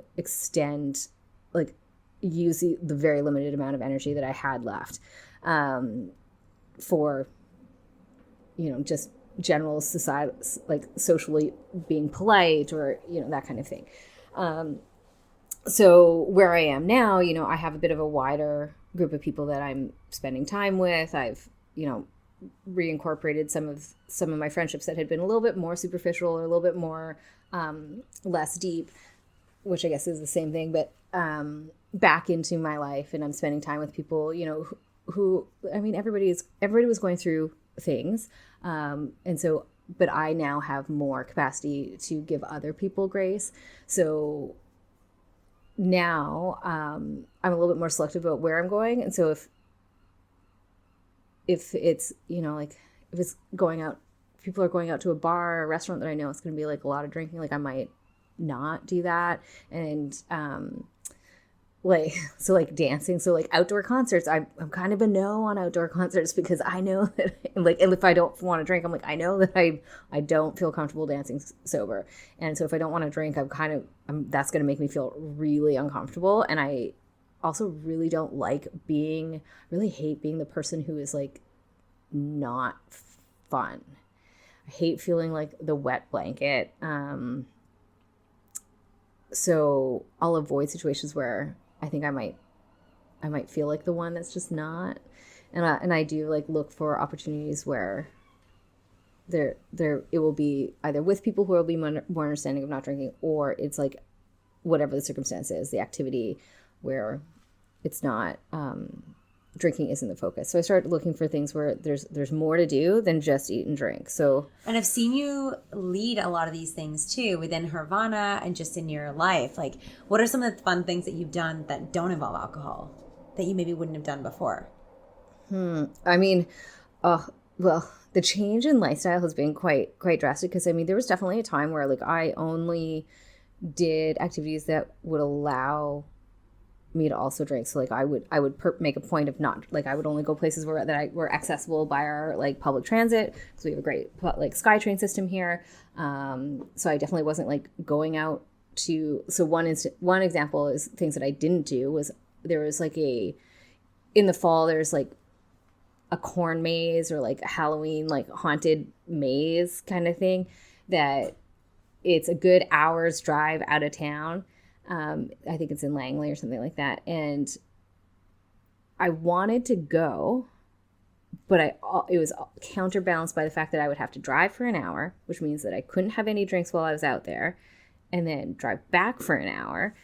use the very limited amount of energy that I had left for, just general society, like socially being polite or, that kind of thing. So where I am now, I have a bit of a wider group of people that I'm spending time with. I've, reincorporated some of my friendships that had been a little bit more superficial or a little bit more less deep, which I guess is the same thing, but back into my life. And I'm spending time with people, who everybody was going through things. And so, but I now have more capacity to give other people grace. So now I'm a little bit more selective about where I'm going. And so if it's, if it's going out, people are going out to a bar or a restaurant that I know it's going to be like a lot of drinking, like I might not do that. And dancing, so like outdoor concerts, I'm kind of a no on outdoor concerts because I know that and if I don't want to drink, I'm like, I know that I don't feel comfortable dancing sober. And so if I don't want to drink, that's going to make me feel really uncomfortable. And I also really hate being the person who is like not fun. I hate feeling like the wet blanket. So I'll avoid situations where I think I might feel like the one that's just not. And I do like look for opportunities where it will be either with people who will be more understanding of not drinking, or it's like whatever the circumstance is, the activity where it's not drinking isn't the focus. So I started looking for things where there's more to do than just eat and drink. And I've seen you lead a lot of these things too within Hervana and just in your life. Like, what are some of the fun things that you've done that don't involve alcohol that you maybe wouldn't have done before? The change in lifestyle has been quite drastic, because there was definitely a time where like I only did activities that would allow me to also drink. So like I would make a point of not, like I would only go places were accessible by our like public transit, because we have a great like SkyTrain system here. So I definitely wasn't like going out to. So one example is things that I didn't do was there was like in the fall there's like a corn maze or like a Halloween like haunted maze kind of thing that it's a good hour's drive out of town. I think it's in Langley or something like that. And I wanted to go, but it was counterbalanced by the fact that I would have to drive for an hour, which means that I couldn't have any drinks while I was out there, and then drive back for an hour.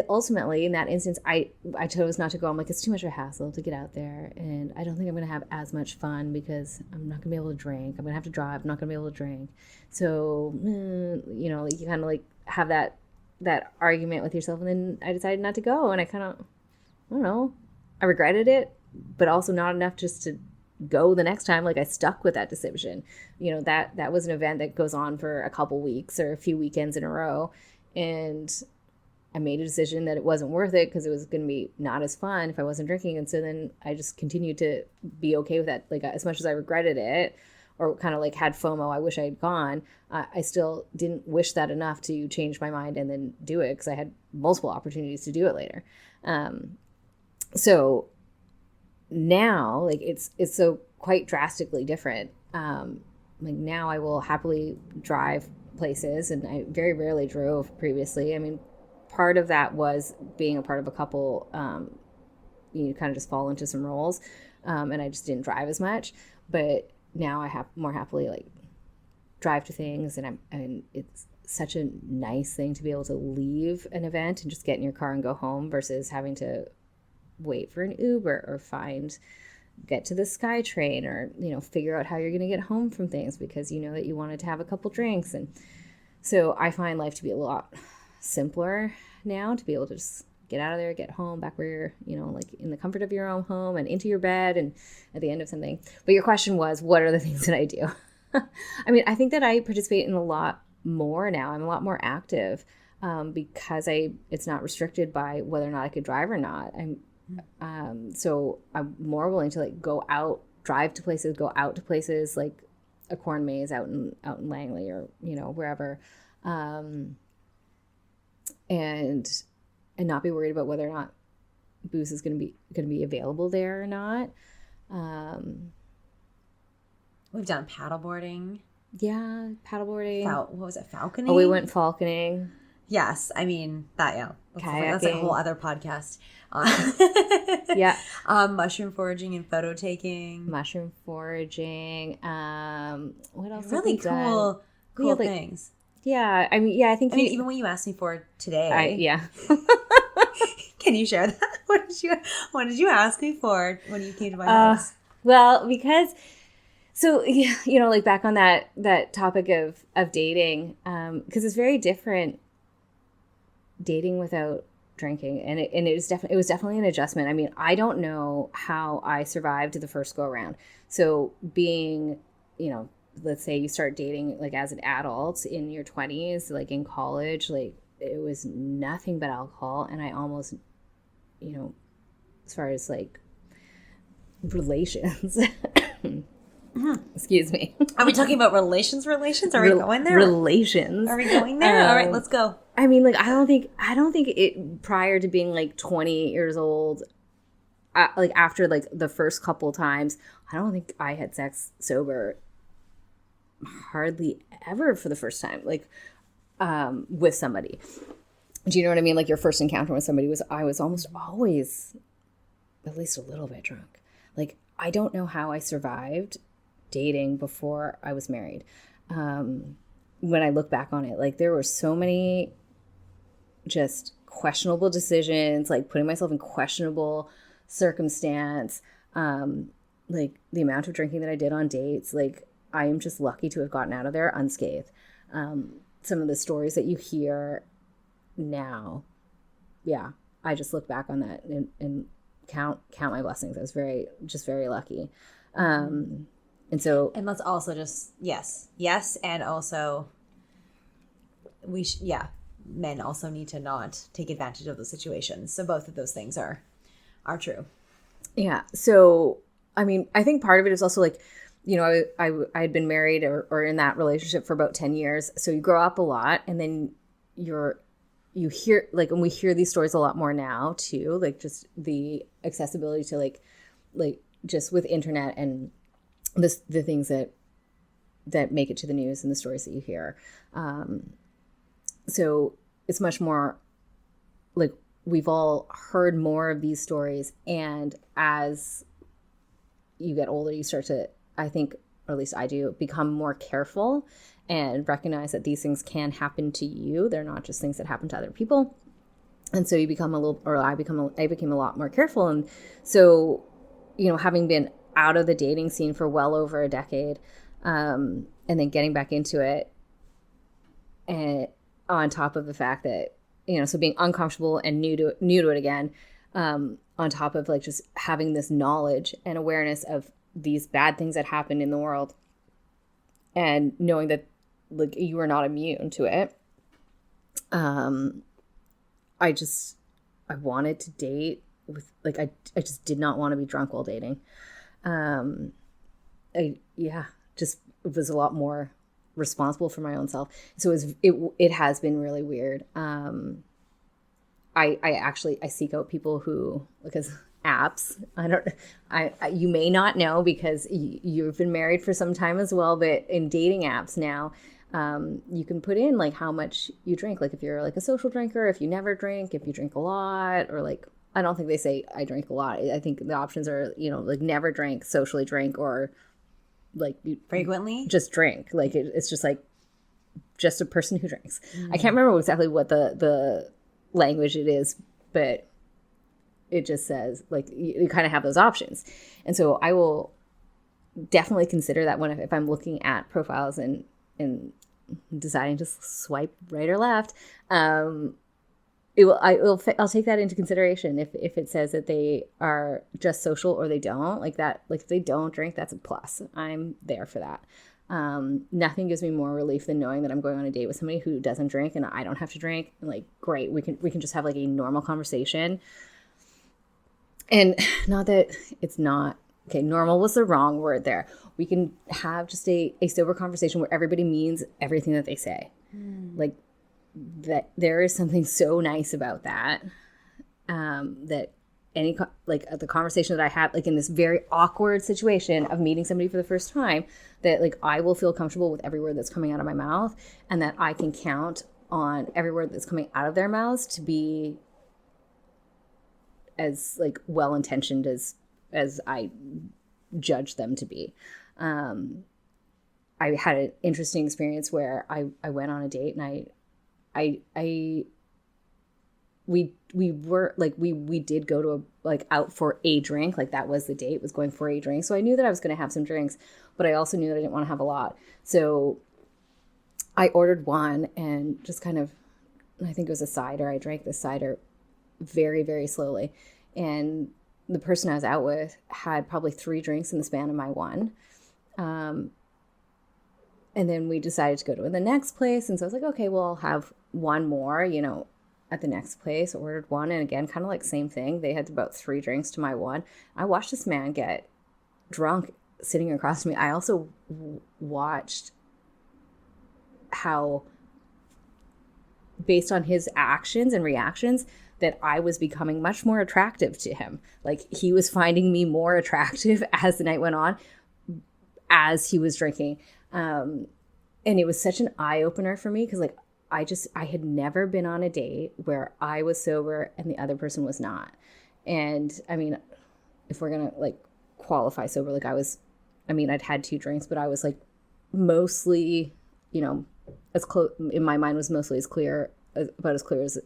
ultimately, in that instance, I chose not to go. I'm like, it's too much of a hassle to get out there, and I don't think I'm going to have as much fun because I'm not going to be able to drink. I'm going to have to drive. I'm not going to be able to drink. So, you know, like you kind of like have that argument with yourself, and then I decided not to go, and I kind of, I don't know, I regretted it, but also not enough just to go the next time. Like I stuck with that decision. You know, that was an event that goes on for a couple weeks or a few weekends in a row, and I made a decision that it wasn't worth it because it was going to be not as fun if I wasn't drinking. And so then I just continued to be okay with that. Like as much as I regretted it or kind of like had FOMO, I wish I had gone, I still didn't wish that enough to change my mind and then do it because I had multiple opportunities to do it later. So now like it's so quite drastically different. Like now I will happily drive places, and I very rarely drove previously. I mean, part of that was being a part of a couple, you kind of just fall into some roles, and I just didn't drive as much. But now I have more happily like drive to things, and it's such a nice thing to be able to leave an event and just get in your car and go home versus having to wait for an Uber or get to the SkyTrain or, you know, figure out how you're going to get home from things because you know that you wanted to have a couple drinks. And so I find life to be a lot simpler now, to be able to just get out of there, get home, back where you're, you know, like in the comfort of your own home and into your bed and at the end of something. But your question was, what are the things that I do? I mean, I think that I participate in a lot more now. I'm a lot more active because it's not restricted by whether or not I could drive or not. So I'm more willing to like go out, drive to places, go out to places like a corn maze out in Langley or, you know, wherever. And not be worried about whether or not booze is going to be available there or not. We've done paddleboarding. Yeah, paddleboarding. What was it? Falconing? Oh, we went falconing. Yes, I mean that. Yeah, Kayaking. That's a whole other podcast. Yeah. Mushroom foraging and photo taking. Mushroom foraging. What else? Really cool things. Yeah, I mean, I think. Even what you asked me for today. Yeah. Can you share that? What did you ask me for when you came to my house? Well, because. So, you know, like back on that topic of dating, because it's very different dating without drinking. And it was definitely an adjustment. I mean, I don't know how I survived the first go around. So being, you know, let's say you start dating like as an adult in your 20s, like in college, like it was nothing but alcohol. And I almost, you know, as far as like relations, excuse me. Are we talking about relations? Are we going there? Relations. Are we going there? All right, let's go. I mean, like, I don't think it prior to being like 20 years old, like after like the first couple times, I don't think I had sex sober hardly ever for the first time, like with somebody. Do you know what I mean? Like your first encounter with somebody I was almost always at least a little bit drunk. Like, I don't know how I survived dating before I was married. When I look back on it, like there were so many just questionable decisions, like putting myself in questionable circumstance, like the amount of drinking that I did on dates. Like I am just lucky to have gotten out of there unscathed. Some of the stories that you hear now, yeah, I just look back on that and count my blessings. I was very lucky. And let's also just yes, and also men also need to not take advantage of those situations. So both of those things are true. Yeah. So I mean, I think part of it is also like, you know, I had been married or in that relationship for about 10 years. So you grow up a lot, and then you hear, like, and we hear these stories a lot more now too, like just the accessibility to like just with internet and the things that make it to the news and the stories that you hear. So it's much more like we've all heard more of these stories. And as you get older, you start to, I think, or at least I do, become more careful and recognize that these things can happen to you. They're not just things that happen to other people. And so I became a lot more careful. And so, having been out of the dating scene for well over a decade, and then getting back into it, and on top of the fact that, so being uncomfortable and new to it again, on top of like just having this knowledge and awareness of these bad things that happen in the world, and knowing that like you are not immune to it. I wanted to date with like, I just did not want to be drunk while dating. Just was a lot more responsible for my own self. So it has been really weird. I seek out people who, because apps, you may not know because you've been married for some time as well, but in dating apps now, you can put in like how much you drink. Like if you're like a social drinker, if you never drink, if you drink a lot, or like, I don't think they say I drink a lot. I think the options are, like never drink, socially drink, or like frequently just drink. Like it's just like just a person who drinks. I can't remember exactly what the language it is, but it just says like you kind of have those options. And so I will definitely consider that if I'm looking at profiles and deciding to swipe right or left, I'll take that into consideration. If it says that they are just social or they don't like that, like if they don't drink, that's a plus. I'm there for that. Nothing gives me more relief than knowing that I'm going on a date with somebody who doesn't drink and I don't have to drink. And like, great, we can just have like a normal conversation. And not that it's not okay. Normal was the wrong word there. We can have just a sober conversation where everybody means everything that they say. Like that there is something so nice about that, that the conversation that I have, like in this very awkward situation of meeting somebody for the first time, that like I will feel comfortable with every word that's coming out of my mouth, and that I can count on every word that's coming out of their mouths to be as like well-intentioned as I judge them to be. I had an interesting experience where I went on a date, and we did go to out for a drink. Like that was the date, was going for a drink. So I knew that I was going to have some drinks, but I also knew that I didn't want to have a lot. So I ordered one and just kind of, I think it was a cider. I drank this cider very, very slowly. And the person I was out with had probably 3 drinks in the span of my one. And then we decided to go to the next place. And so I was like, okay, well, I'll have one more, at the next place. Ordered one. And again, kind of like same thing. They had about 3 drinks to my one. I watched this man get drunk sitting across from me. I also watched how, based on his actions and reactions, that I was becoming much more attractive to him. Like he was finding me more attractive as the night went on, as he was drinking. And it was such an eye-opener for me, because like I had never been on a date where I was sober and the other person was not. And I mean, if we're gonna like qualify sober, like I'd had 2 drinks, but I was like mostly, as close in my mind, was mostly about as clear as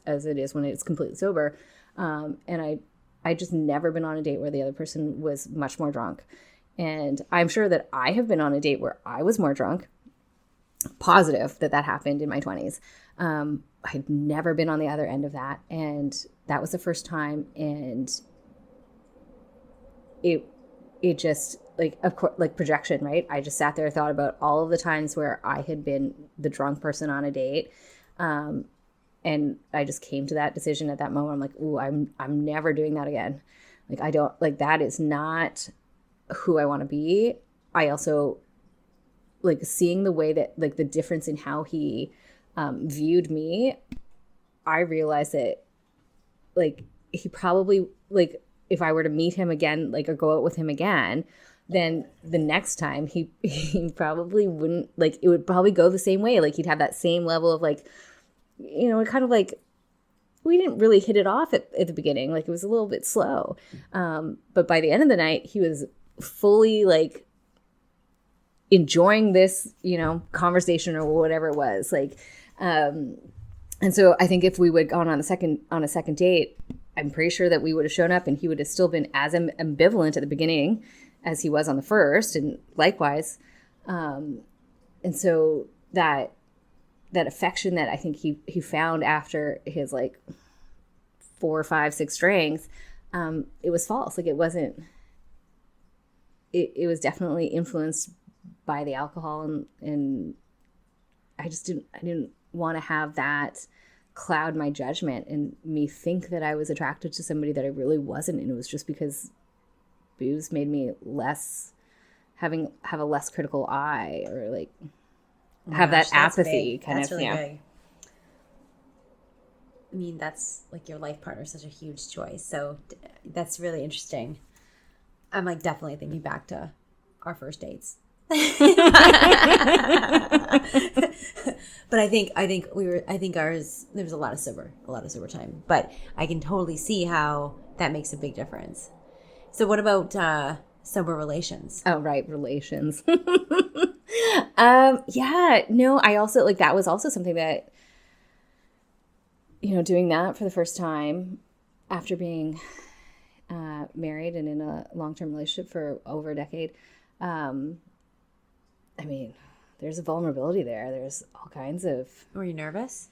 as it is when it's completely sober. And I just never been on a date where the other person was much more drunk. And I'm sure that I have been on a date where I was more drunk. Positive that happened in my 20s. I'd never been on the other end of that. And that was the first time. And it just, like, of course, like projection, right? I just sat there and thought about all of the times where I had been the drunk person on a date. And I just came to that decision at that moment. I'm like, ooh, I'm never doing that again. Like, I don't, like, that is not who I want to be. I also, like, seeing the way that, like, the difference in how he viewed me, I realized that, like, he probably, like, if I were to meet him again, like, or go out with him again, then the next time he probably wouldn't, like, it would probably go the same way. Like, he'd have that same level of, like, it kind of like, we didn't really hit it off at the beginning. Like, it was a little bit slow. But by the end of the night, he was fully, like, enjoying this, conversation or whatever it was. Like, and And so I think if we would gone on a second date, I'm pretty sure that we would have shown up and he would have still been as ambivalent at the beginning as he was on the first, and likewise. And so that affection that I think he found after his like 4, 5, 6 drinks, it was false. Like it wasn't. It was definitely influenced by the alcohol, and I didn't want to have that cloud my judgment and me think that I was attracted to somebody that I really wasn't, and it was just because booze made me have a less critical eye, or like have that apathy kind that's of really big. I mean, that's like your life partner is such a huge choice, so that's really interesting. I'm like definitely thinking back to our first dates. But I think ours, there was a lot of sober time, but I can totally see how that makes a big difference. So what about sober relations? Oh, right. Relations. Yeah, no, I also like, that was also something that, doing that for the first time after being married and in a long-term relationship for over a decade. I mean, there's a vulnerability there. There's all kinds of... Were you nervous?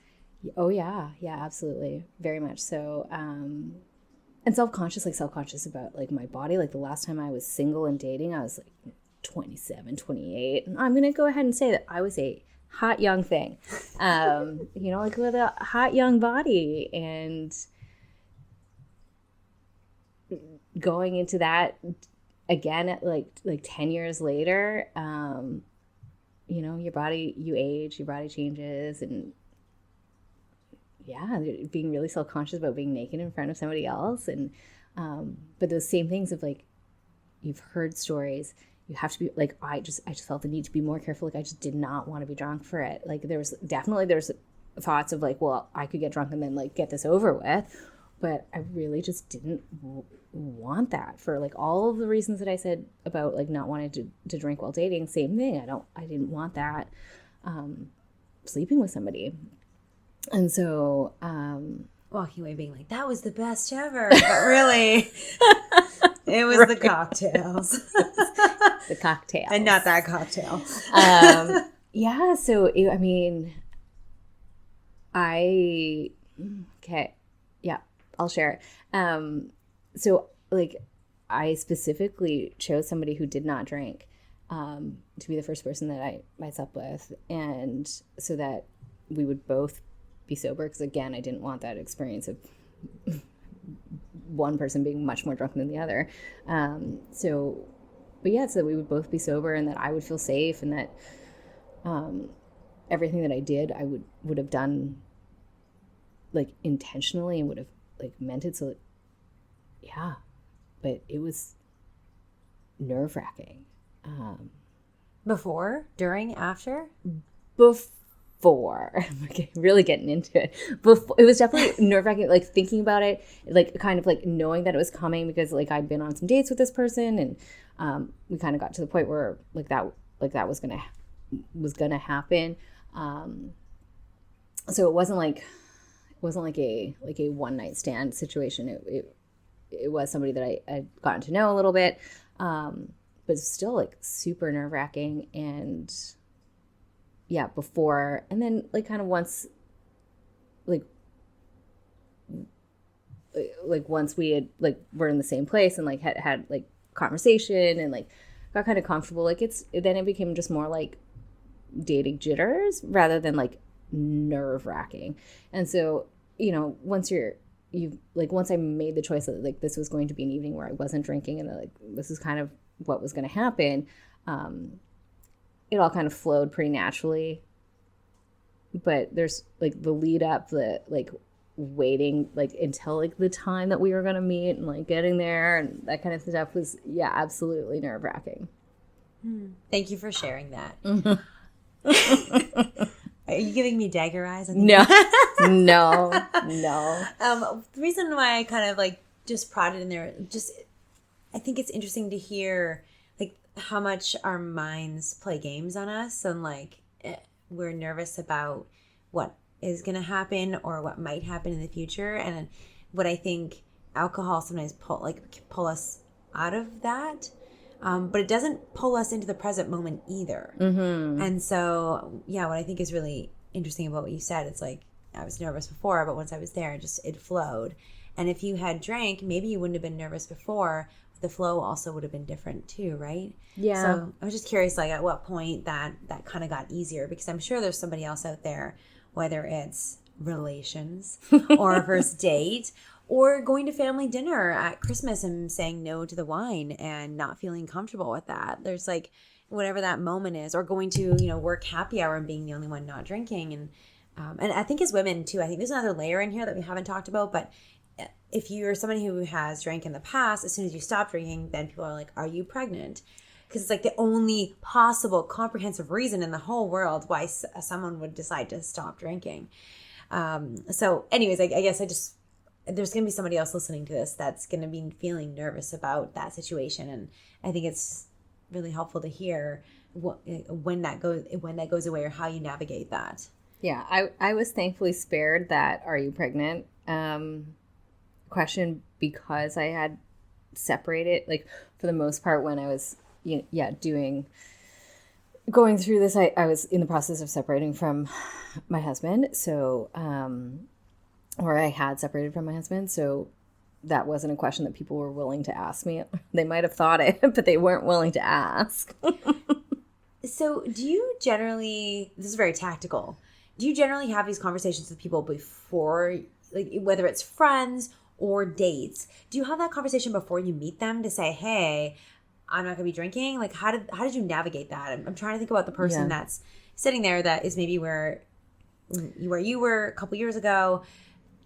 Oh, yeah. Yeah, absolutely. Very much so. And self-conscious about like my body. Like the last time I was single and dating, I was like 27, 28. And I'm going to go ahead and say that I was a hot young thing, like with a hot young body, and going into that again at like 10 years later, your body, you age, your body changes, and being really self-conscious about being naked in front of somebody else. And but those same things of like, you've heard stories, you have to be like, I just felt the need to be more careful. Like I just did not want to be drunk for it. Like there's thoughts of like, well, I could get drunk and then like get this over with, but I really just didn't want that for like all of the reasons that I said about like not wanting to drink while dating. Same thing. I didn't want that sleeping with somebody. And so walking away being like, that was the best ever, but really it was the cocktails. The cocktail. And not that cocktail. Yeah, so okay. Yeah, I'll share it. So like I specifically chose somebody who did not drink to be the first person that I slept with, and so that we would both be sober, because again, I didn't want that experience of one person being much more drunk than the other. So that we would both be sober, and that I would feel safe, and that everything that I did, I would have done like intentionally and would have like meant it. So that, yeah, but it was nerve-wracking. Before, during, after? Before. Okay, really getting into it. Before, it was definitely nerve-wracking, like thinking about it, like kind of like knowing that it was coming, because like I'd been on some dates with this person, and we kind of got to the point where like that was gonna happen. So it wasn't like a one night stand situation. It was somebody that I'd gotten to know a little bit, but still like super nerve wracking. And yeah, before, and then like kind of once, like once we had like were in the same place and like had like conversation and like got kind of comfortable, like then it became just more like dating jitters rather than like nerve wracking. And so, once I made the choice that like this was going to be an evening where I wasn't drinking, and that, like this is kind of what was going to happen, it all kind of flowed pretty naturally. But there's like the lead up, the like waiting like until like the time that we were going to meet and like getting there and that kind of stuff was absolutely nerve wracking. Thank you for sharing that. Are you giving me dagger eyes? No. The reason why I kind of like just prodded in there, I think it's interesting to hear like how much our minds play games on us, and like we're nervous about what is going to happen or what might happen in the future. And what I think alcohol sometimes pull us out of that. But it doesn't pull us into the present moment either. Mm-hmm. And so, yeah, what I think is really interesting about what you said, it's like, I was nervous before, but once I was there, it flowed. And if you had drank, maybe you wouldn't have been nervous before. But the flow also would have been different too, right? Yeah. So I was just curious, like, at what point that kind of got easier, because I'm sure there's somebody else out there, whether it's relations or a first date or going to family dinner at Christmas and saying no to the wine and not feeling comfortable with that. There's like whatever that moment is, or going to, work happy hour and being the only one not drinking. And I think as women too, I think there's another layer in here that we haven't talked about, but if you're somebody who has drank in the past, as soon as you stop drinking, then people are like, are you pregnant? Because it's like the only possible comprehensive reason in the whole world why someone would decide to stop drinking. So anyways, I guess there's going to be somebody else listening to this that's going to be feeling nervous about that situation. And I think it's really helpful to hear when that goes away or how you navigate that. Yeah, I was thankfully spared that "Are you pregnant?" question because I had separated, like, for the most part when I was going through this, I was in the process of separating from my husband, so or I had separated from my husband, so that wasn't a question that people were willing to ask me. They might have thought it, but they weren't willing to ask. So do you generally, this is very tactical, do you generally have these conversations with people before, like whether it's friends or dates? Do you have that conversation before you meet them to say, hey, I'm not going to be drinking? Like, how did you navigate that? I'm trying to think about the person that's sitting there that is maybe where you were a couple years ago,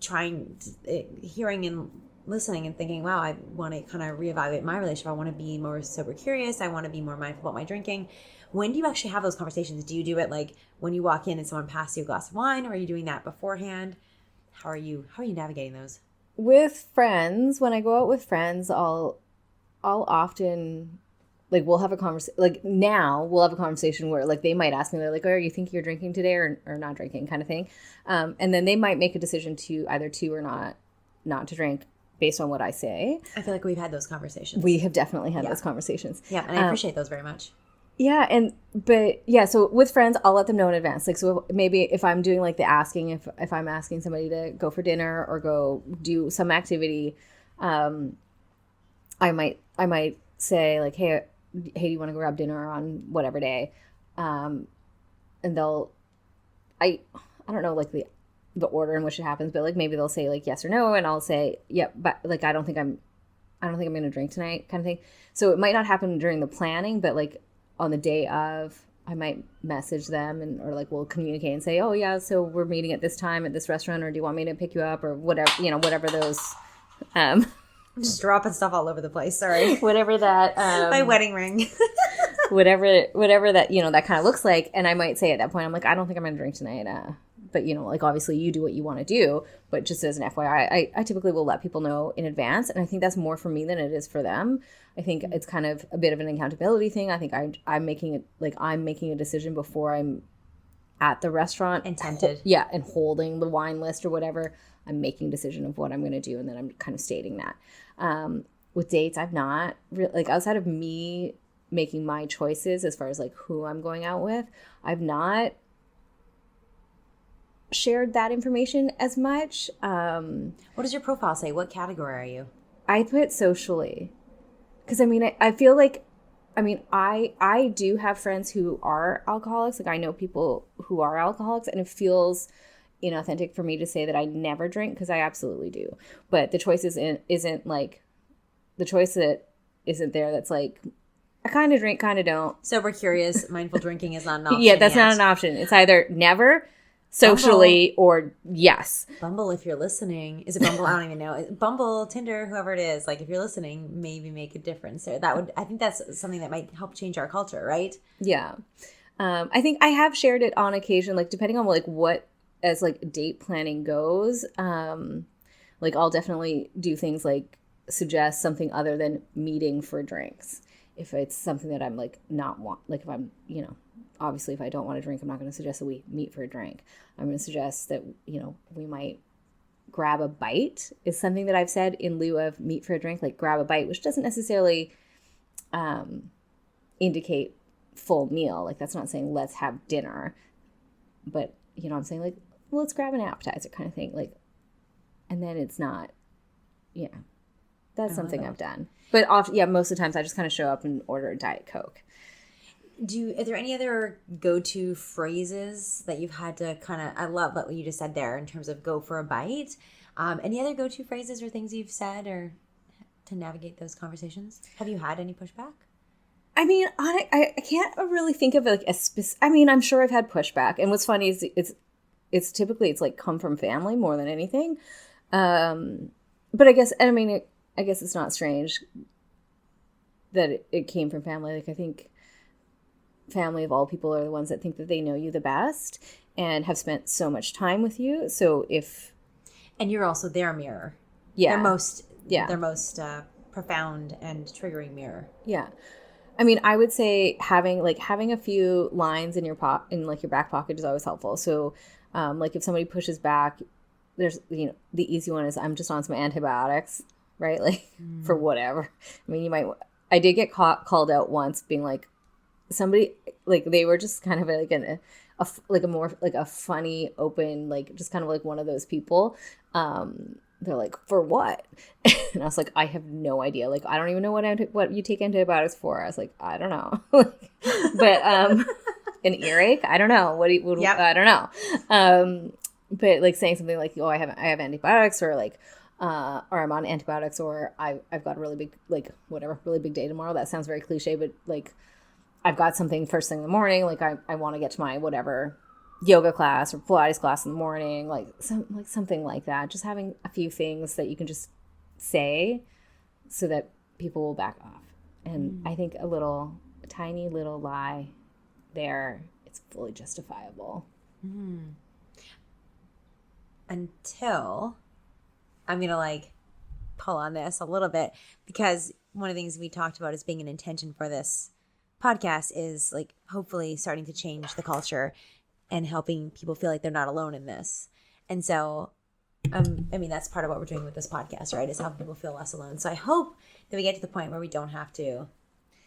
hearing and listening and thinking, wow, I want to kind of reevaluate my relationship. I want to be more sober curious. I want to be more mindful about my drinking. When do you actually have those conversations? Do you do it like when you walk in and someone passes you a glass of wine, or are you doing that beforehand? How are you navigating those? With friends, when I go out with friends, I'll often, like, we'll have a conversation. Like, now we'll have a conversation where, like, they might ask me, they're like, oh, are you thinking you're drinking today or not drinking, kind of thing. And then they might make a decision to either or not to drink based on what I say. I feel like we've had those conversations. We have definitely had those conversations. Yeah, and I appreciate those very much. Yeah, so with friends, I'll let them know in advance. Like, so maybe if I'm doing like the asking, if I'm asking somebody to go for dinner or go do some activity, I might say like, hey, do you want to go grab dinner on whatever day? And I don't know, like the order in which it happens, but like maybe they'll say like yes or no, and I'll say, yep, but like I don't think I'm going to drink tonight, kind of thing. So it might not happen during the planning, but like on the day of, I might message them or like we'll communicate and say, oh yeah, so we're meeting at this time at this restaurant, or do you want me to pick you up, or whatever, whatever those, I'm just dropping stuff all over the place. Sorry. Whatever that, my wedding ring, whatever that, that kind of looks like. And I might say at that point, I'm like, I don't think I'm going to drink tonight. But, like, obviously you do what you want to do. But just as an FYI, I typically will let people know in advance. And I think that's more for me than it is for them. I think it's kind of a bit of an accountability thing. I think I'm making a decision before I'm at the restaurant. And tempted. And holding the wine list or whatever. I'm making a decision of what I'm going to do. And then I'm kind of stating that. With dates, I've not really, like, outside of me making my choices as far as like who I'm going out with, I've not shared that information as much. What does your profile say? What category are you? I put socially, because I feel like, I do have friends who are alcoholics. Like, I know people who are alcoholics, and it feels inauthentic for me to say that I never drink, because I absolutely do. But the choice isn't like the choice that isn't there. That's like, I kind of drink, kind of don't. Sober curious, mindful drinking is not an option. Yeah, that's not an option. It's either never, socially, Bumble, or yes. Bumble, if you're listening. Is it Bumble? I don't even know. Bumble, Tinder, whoever it is. Like, if you're listening, maybe make a difference there. I think that's something that might help change our culture, right? Yeah. I think I have shared it on occasion, like, depending on like what, as like date planning goes. Like, I'll definitely do things like suggest something other than meeting for drinks. If it's something that I'm like not want, like if I'm, obviously if I don't want to drink, I'm not going to suggest that we meet for a drink. I'm going to suggest that, we might grab a bite is something that I've said in lieu of meet for a drink, like grab a bite, which doesn't necessarily indicate full meal. Like that's not saying let's have dinner, but I'm saying like, well, let's grab an appetizer kind of thing. Like, and then it's not, that's something I've done. But often, most of the times I just kind of show up and order a Diet Coke. Are there any other go-to phrases that you've had to I love what you just said there in terms of go for a bite. Any other go-to phrases or things you've said or to navigate those conversations? Have you had any pushback? I mean, I can't really think of like a specific, I mean, I'm sure I've had pushback. And what's funny is it's typically like come from family more than anything. But I guess it's not strange that it came from family. Like I think family of all people are the ones that think that they know you the best and have spent so much time with you. So and you're also their mirror. Yeah. Their most profound and triggering mirror. Yeah. I mean, I would say having a few lines in your your back pocket is always helpful. So like if somebody pushes back, there's, the easy one is I'm just on some antibiotics, right? Like for whatever. I mean, I did get called out once being like, somebody like they were just kind of like a more like a funny open like just kind of like one of those people. They're like, for what? And I was like, I have no idea. Like I don't even know what you take antibiotics for. I was like, I don't know. But an earache, I don't know. Yep. I don't know. But like saying something like, oh, I have antibiotics, or like or I'm on antibiotics, or I've got a really big really big day tomorrow. That sounds very cliche, but like I've got something first thing in the morning, like I want to get to my whatever yoga class or Pilates class in the morning, something like that. Just having a few things that you can just say so that people will back off. And I think a tiny little lie there, it's fully justifiable. Until I'm going to pull on this a little bit, because one of the things we talked about as being an intention for this podcast is hopefully starting to change the culture and helping people feel like they're not alone in this. And so, that's part of what we're doing with this podcast, right? Is helping people feel less alone. So I hope that we get to the point where we don't have to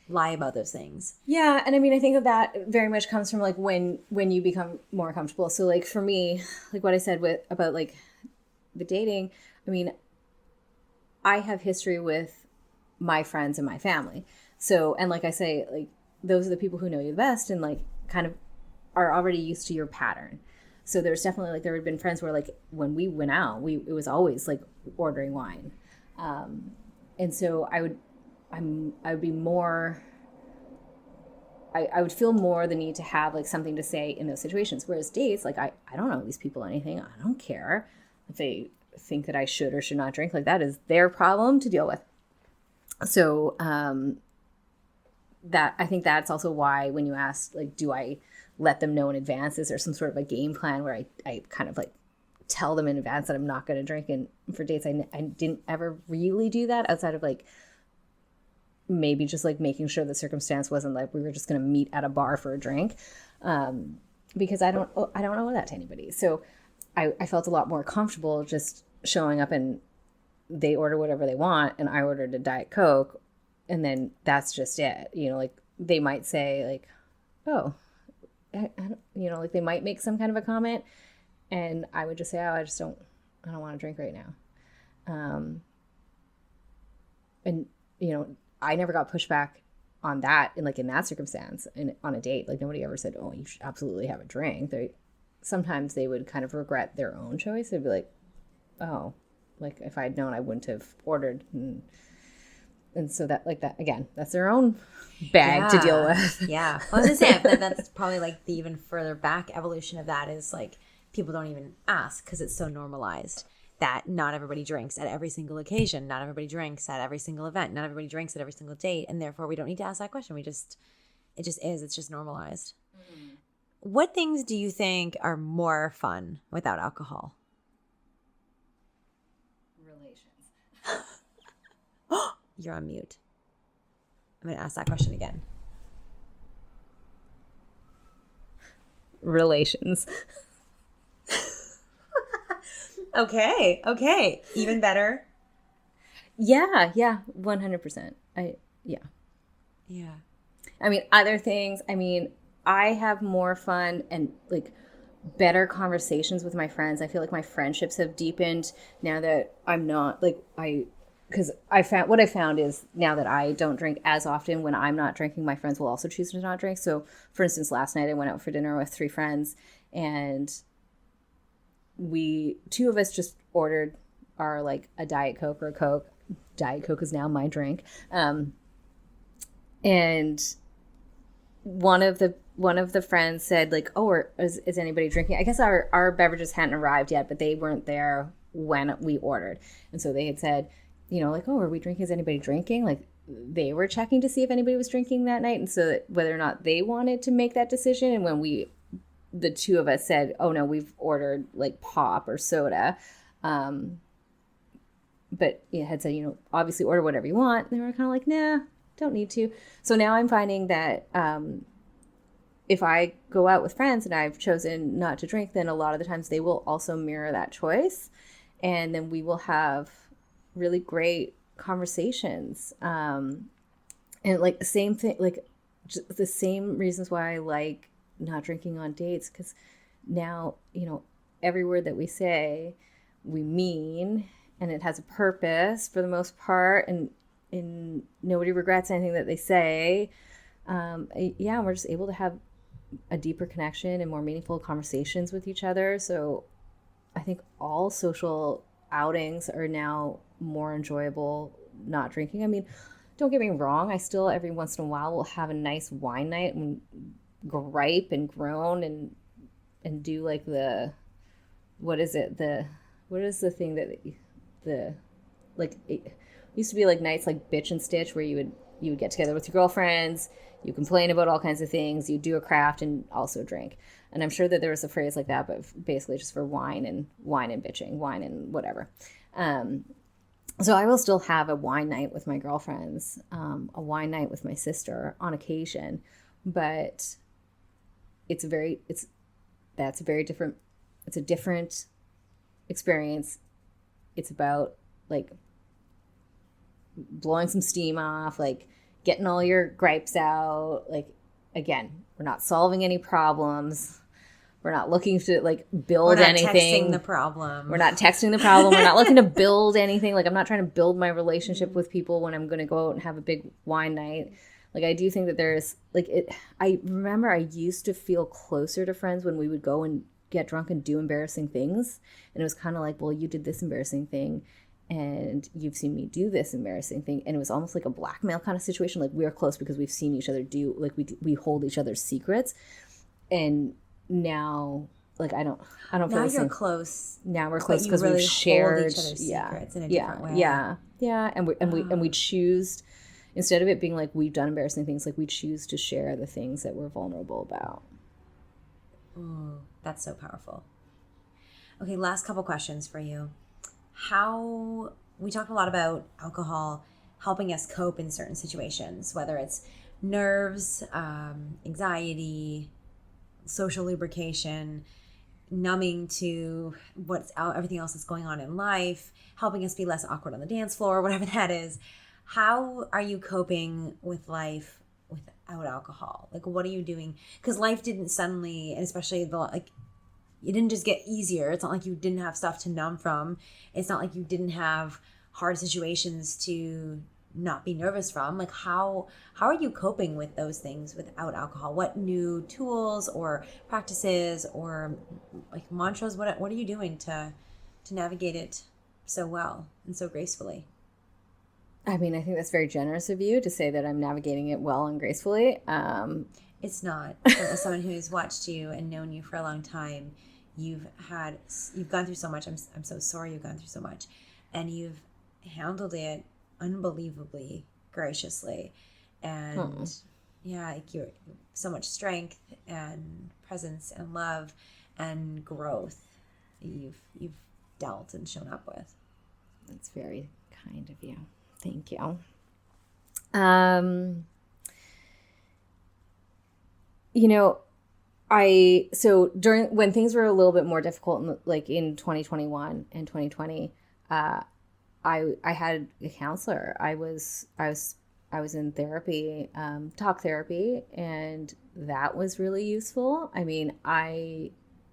lie about those things. Yeah. And I think that very much comes from when you become more comfortable. So for me, what I said about the dating, I have history with my friends and my family. So, and like I say, those are the people who know you the best and kind of are already used to your pattern. So there's definitely there had been friends where when we went out, it was always ordering wine. And so I would be more, I would feel more the need to have something to say in those situations. Whereas dates, I don't know these people anything. I don't care if they think that I should or should not drink. That is their problem to deal with. So that I think that's also why when you ask do I let them know in advance, is there some sort of a game plan where I kind of tell them in advance that I'm not going to drink? And for dates, I didn't ever really do that outside of maybe just making sure the circumstance wasn't we were just going to meet at a bar for a drink, because I don't owe that to anybody. So I felt a lot more comfortable just showing up and they order whatever they want and I ordered a Diet Coke, and then that's just it. They might say oh, I don't, they might make some kind of a comment, and I would just say, oh, I don't want to drink right now. And I never got pushback on that in that circumstance and on a date. Nobody ever said, oh, you should absolutely have a drink. Sometimes they would kind of regret their own choice. They'd be like, oh, if I'd known, I wouldn't have ordered. And so that again, that's their own bag to deal with. Yeah. Well, I was going to say, that's probably the even further back evolution of that is people don't even ask because it's so normalized that not everybody drinks at every single occasion. Not everybody drinks at every single event. Not everybody drinks at every single date. And therefore we don't need to ask that question. It just is. It's just normalized. Mm-hmm. What things do you think are more fun without alcohol? You're on mute. I'm going to ask that question again. relations. Okay. Even better. Yeah, 100%. Yeah. I mean, other things, I have more fun and like better conversations with my friends. I feel like my friendships have deepened now that I'm not because what I found is now that I don't drink as often, when I'm not drinking, my friends will also choose to not drink. So for instance, last night I went out for dinner with 3 friends, and two of us just ordered our like a Diet Coke or a Coke. Diet Coke is now my drink. And one of the friends said like, oh, is anybody drinking? I guess our beverages hadn't arrived yet, but they weren't there when we ordered. And so they had said, like, oh, are we drinking? Is anybody drinking? Like, they were checking to see if anybody was drinking that night. And so whether or not they wanted to make that decision. And when the two of us said, oh no, we've ordered like pop or soda. But had said, obviously order whatever you want. They were kind of like, nah, don't need to. So now I'm finding that if I go out with friends and I've chosen not to drink, then a lot of the times they will also mirror that choice. And then we will have really great conversations. And like the same thing, like just the same reasons why I like not drinking on dates. Because now, every word that we say, we mean, and it has a purpose for the most part. And nobody regrets anything that they say. We're just able to have a deeper connection and more meaningful conversations with each other. So I think all social outings are now more enjoyable not drinking. I mean, don't get me wrong, I still every once in a while will have a nice wine night and gripe and groan and do like what is the thing that it used to be like nights like Bitch and Stitch, where you would get together with your girlfriends, you complain about all kinds of things, you do a craft and also drink. And I'm sure that there was a phrase like that, but basically just for wine and bitching, wine and whatever. So I will still have a wine night with my girlfriends, a wine night with my sister on occasion, but it's a different experience. It's about like blowing some steam off, like getting all your gripes out. Like, again, we're not solving any problems. We're not looking to like build anything. We're not texting the problem. We're not looking to build anything. Like, I'm not trying to build my relationship with people when I'm going to go out and have a big wine night. Like, I do think that there's like I remember I used to feel closer to friends when we would go and get drunk and do embarrassing things. And it was kind of like, well, you did this embarrassing thing and you've seen me do this embarrassing thing. And it was almost like a blackmail kind of situation. Like, we're close because we've seen each other do, like, we hold each other's secrets. And now, like, I don't feel now the same. You're close. Now we're close because really we've shared each other's secrets in a different way. Yeah. And we choose, instead of it being like we've done embarrassing things, like we choose to share the things that we're vulnerable about. Ooh, that's so powerful. Okay, last couple questions for you. We talked a lot about alcohol helping us cope in certain situations, whether it's nerves, anxiety, social lubrication, numbing to everything else that's going on in life, helping us be less awkward on the dance floor, whatever that is. How are you coping with life without alcohol? Like, what are you doing? Because life didn't suddenly, and especially it didn't just get easier. It's not like you didn't have stuff to numb from. It's not like you didn't have hard situations to not be nervous from. Like, how are you coping with those things without alcohol? What new tools or practices or like mantras, what are you doing to navigate it so well and so gracefully? I mean, I think that's very generous of you to say that I'm navigating it well and gracefully. It's not. As someone who's watched you and known you for a long time, you've gone through so much. I'm so sorry you've gone through so much, and you've handled it unbelievably graciously, and like you're so much strength and presence and love and growth you've dealt and shown up with. That's very kind of you. Thank you. So during when things were a little bit more difficult, like in 2021 and 2020, I had a counselor. I was in therapy, talk therapy, and that was really useful. I mean, I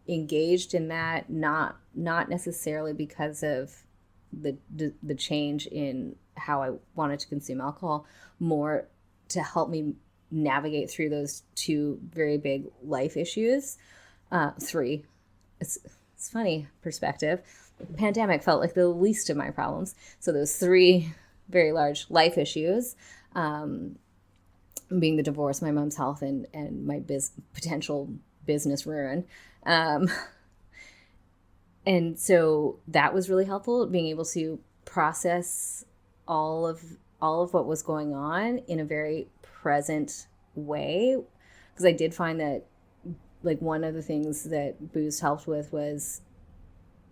engaged in that not necessarily because of the change in how I wanted to consume alcohol, more to help me navigate through those two very big life issues. Three. It's funny perspective. The pandemic felt like the least of my problems. So those three very large life issues, being the divorce, my mom's health, and my potential business ruin. And so that was really helpful, being able to process all of what was going on in a very present way. Because I did find that, like, one of the things that booze helped with was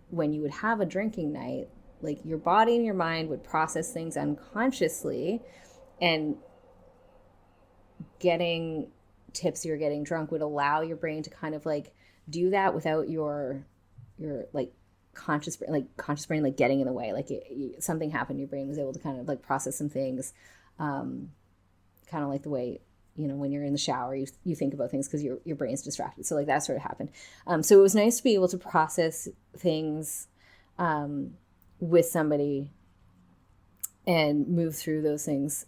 when you would have a drinking night, like, your body and your mind would process things unconsciously, and getting tipsy or getting drunk would allow your brain to kind of like do that without your like conscious brain like getting in the way. Like something happened, your brain was able to kind of like process some things, kind of like the way, you know, when you're in the shower, you think about things because your brain's distracted. So like that sort of happened. So it was nice to be able to process things with somebody and move through those things.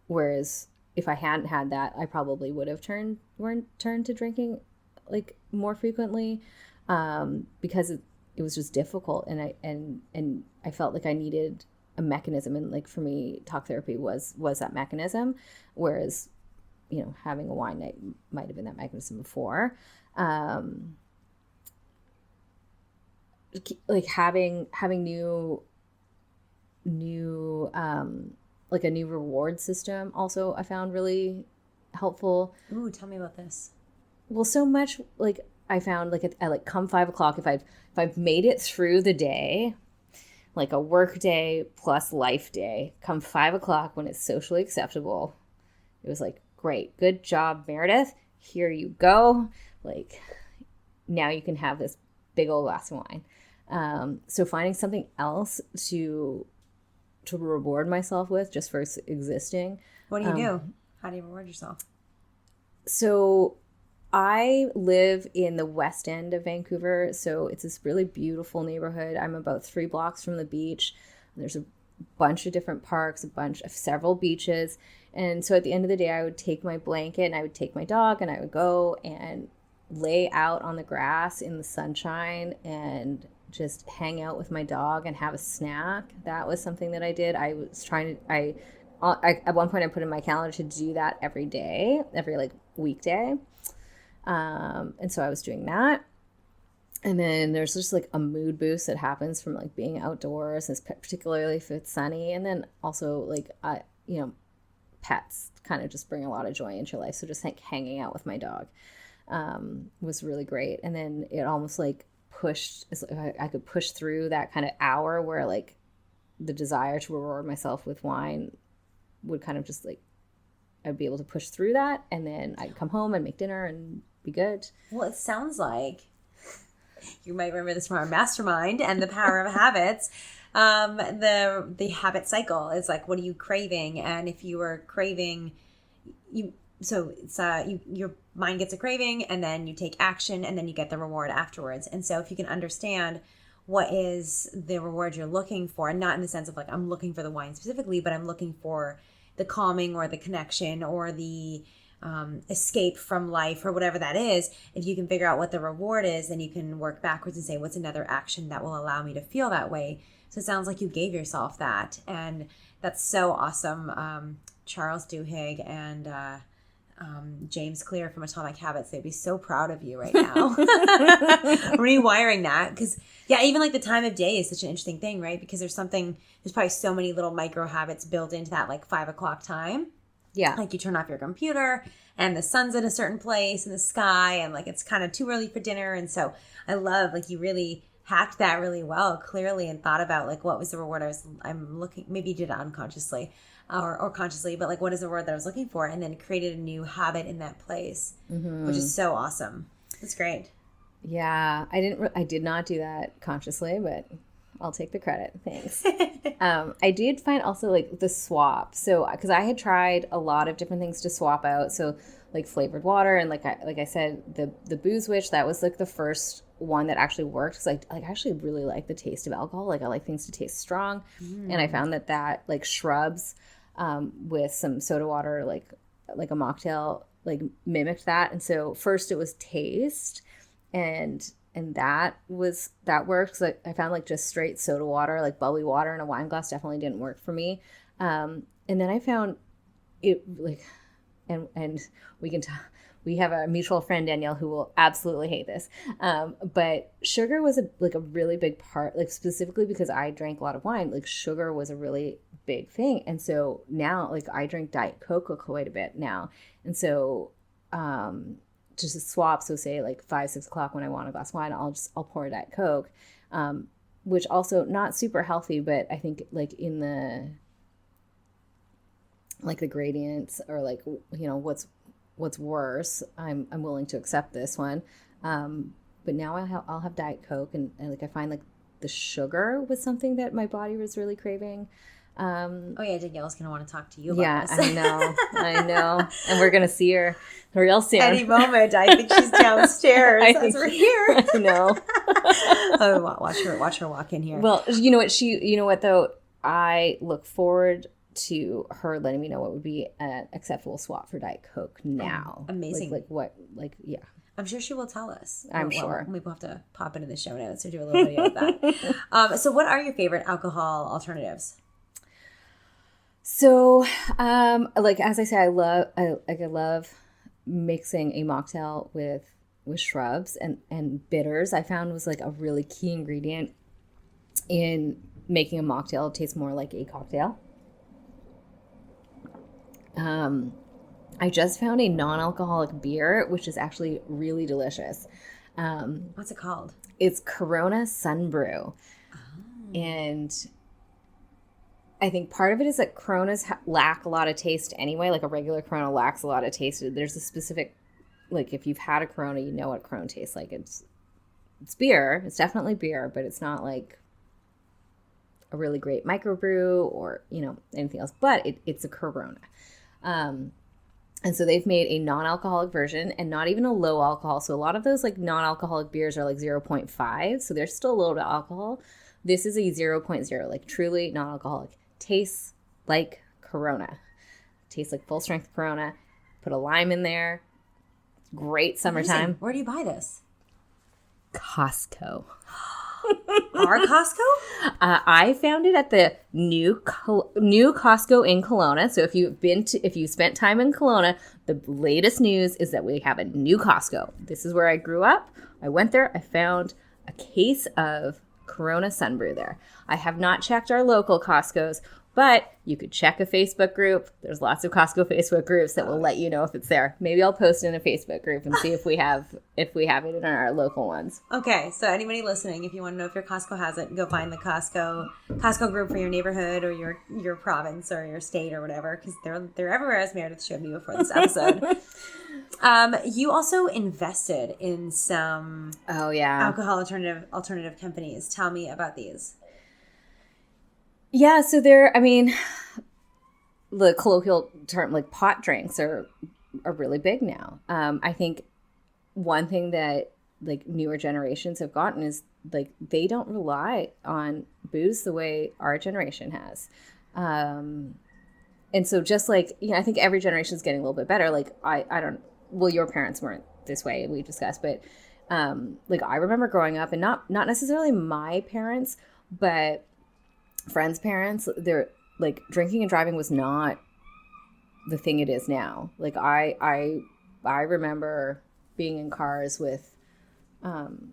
Whereas if I hadn't had that, I probably would have turned to drinking like more frequently, because it was just difficult, and I felt like I needed a mechanism, and like for me, talk therapy was that mechanism, whereas, you know, having a wine night might have been that mechanism before. Like having new like a new reward system also I found really helpful. Ooh, tell me about this. Well, so much, like, I found like at like come 5 o'clock, if I've made it through the day, like a work day plus life day, come 5 o'clock when it's socially acceptable, it was like, great, good job, Meredith. Here you go. Like, now you can have this big old glass of wine. So finding something else to reward myself with just for existing. What do you do? How do you reward yourself? So I live in the west end of Vancouver, so it's this really beautiful neighborhood. I'm about 3 blocks from the beach. There's a bunch of different parks, several beaches. And so at the end of the day, I would take my blanket and I would take my dog and I would go and lay out on the grass in the sunshine and just hang out with my dog and have a snack. That was something that I did. I was trying to, I at one point I put in my calendar to do that every day, every like weekday. And so I was doing that. And then there's just like a mood boost that happens from like being outdoors, particularly if it's sunny. And then also like, you know, pets kind of just bring a lot of joy into your life. So just like hanging out with my dog was really great. And then it almost like I could push through that kind of hour where like the desire to reward myself with wine would kind of just like, I'd be able to push through that. And then I'd come home and make dinner and be good. Well, it sounds like you might remember this from our mastermind and the power of habits. The habit cycle is like, what are you craving? And if you are craving, your mind gets a craving and then you take action and then you get the reward afterwards. And so if you can understand what is the reward you're looking for, and not in the sense of like, I'm looking for the wine specifically, but I'm looking for the calming or the connection or the escape from life or whatever that is. If you can figure out what the reward is, then you can work backwards and say, what's another action that will allow me to feel that way? So it sounds like you gave yourself that. And that's so awesome. Charles Duhigg and James Clear from Atomic Habits, they'd be so proud of you right now. Rewiring that. Because, yeah, even like the time of day is such an interesting thing, right? Because there's probably so many little micro habits built into that like 5 o'clock time. Yeah. Like you turn off your computer and the sun's in a certain place in the sky and like it's kind of too early for dinner. And so I love like you really hacked that really well, clearly, and thought about like what was the reward I'm looking, maybe you did it unconsciously or consciously, but like what is the word that I was looking for, and then created a new habit in that place, which is so awesome. That's great. Yeah, I did not do that consciously, but I'll take the credit. Thanks. I did find also like the swap. So, because I had tried a lot of different things to swap out. So, like flavored water, and like I said, the booze witch, that was like the first one that actually worked. Because I actually really like the taste of alcohol. Like I like things to taste strong, and I found that like shrubs with some soda water, like a mocktail, like mimicked that. And so first it was taste, and that worked. Because I found like just straight soda water, like bubbly water in a wine glass, definitely didn't work for me. And then I found it like, and we have a mutual friend, Danielle, who will absolutely hate this. But sugar was a really big part, like specifically because I drank a lot of wine, like sugar was a really big thing. And so now like I drink Diet Coke quite a bit now. And so, just a swap. So say like 5-6 o'clock when I want a glass of wine, I'll pour a Diet Coke, which also not super healthy, but I think like in the gradients, or like, you know, what's worse, I'm willing to accept this one. But now I'll have Diet Coke, and like I find like the sugar was something that my body was really craving. Oh yeah, Danielle's gonna want to talk to you about this. I know, and we're gonna see her real soon. Any moment. I think she's downstairs as we're here. I know. Oh, watch her walk in here. Well, you know what though, I look forward to her letting me know what would be an acceptable swap for Diet Coke now. Amazing. Yeah. I'm sure she will tell us. I'm sure. Maybe we'll have to pop into the show notes or do a little video of that. So what are your favorite alcohol alternatives? So, like, as I say, I love mixing a mocktail with shrubs and bitters. I found was like a really key ingredient in making a mocktail taste more like a cocktail. I just found a non-alcoholic beer, which is actually really delicious. What's it called? It's Corona Sunbrew. Oh. And I think part of it is that Coronas lack a lot of taste anyway. Like a regular Corona lacks a lot of taste. There's a specific, like if you've had a Corona, you know what Corona tastes like. It's beer. It's definitely beer, but it's not like a really great microbrew or, you know, anything else. But it's a Corona. And so they've made a non-alcoholic version, and not even a low alcohol. So a lot of those like non-alcoholic beers are like 0.5. So there's still a little bit of alcohol. This is a 0.0, like truly non-alcoholic. Tastes like Corona. Tastes like full strength Corona. Put a lime in there. Great summertime. Amazing. Where do you buy this? Costco. Our Costco? I found it at the new Costco in Kelowna. So if you spent time in Kelowna, the latest news is that we have a new Costco. This is where I grew up. I went there. I found a case of Corona Sunbrew there. I have not checked our local Costco's, but you could check a Facebook group. There's lots of Costco Facebook groups that will let you know if it's there. Maybe I'll post in a Facebook group and see if we have it in our local ones. Okay, so anybody listening, if you want to know if your Costco has it, go find the Costco group for your neighborhood or your province or your state or whatever, because they're everywhere, as Meredith showed me before this episode. You also invested in some alcohol alternative companies. Tell me about these. Yeah, so the colloquial term, like pot drinks are really big now. I think one thing that like newer generations have gotten is like they don't rely on booze the way our generation has. And so just like, you know, I think every generation is getting a little bit better. Like your parents weren't this way, we discussed, but like I remember growing up, and not necessarily my parents, but friends' parents, they're like drinking and driving was not the thing it is now. Like I remember being in cars with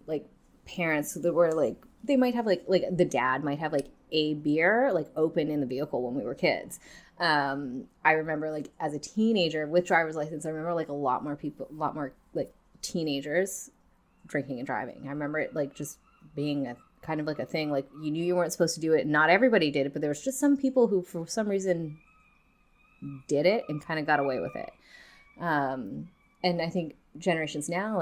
like parents that were like, they might have like the dad might have like a beer like open in the vehicle when we were kids. I remember like as a teenager with driver's license, I remember like a lot more like teenagers drinking and driving. I remember it like just being a kind of like a thing, like you knew you weren't supposed to do it. Not everybody did it, but there was just some people who for some reason did it and kind of got away with it. And I think generations now,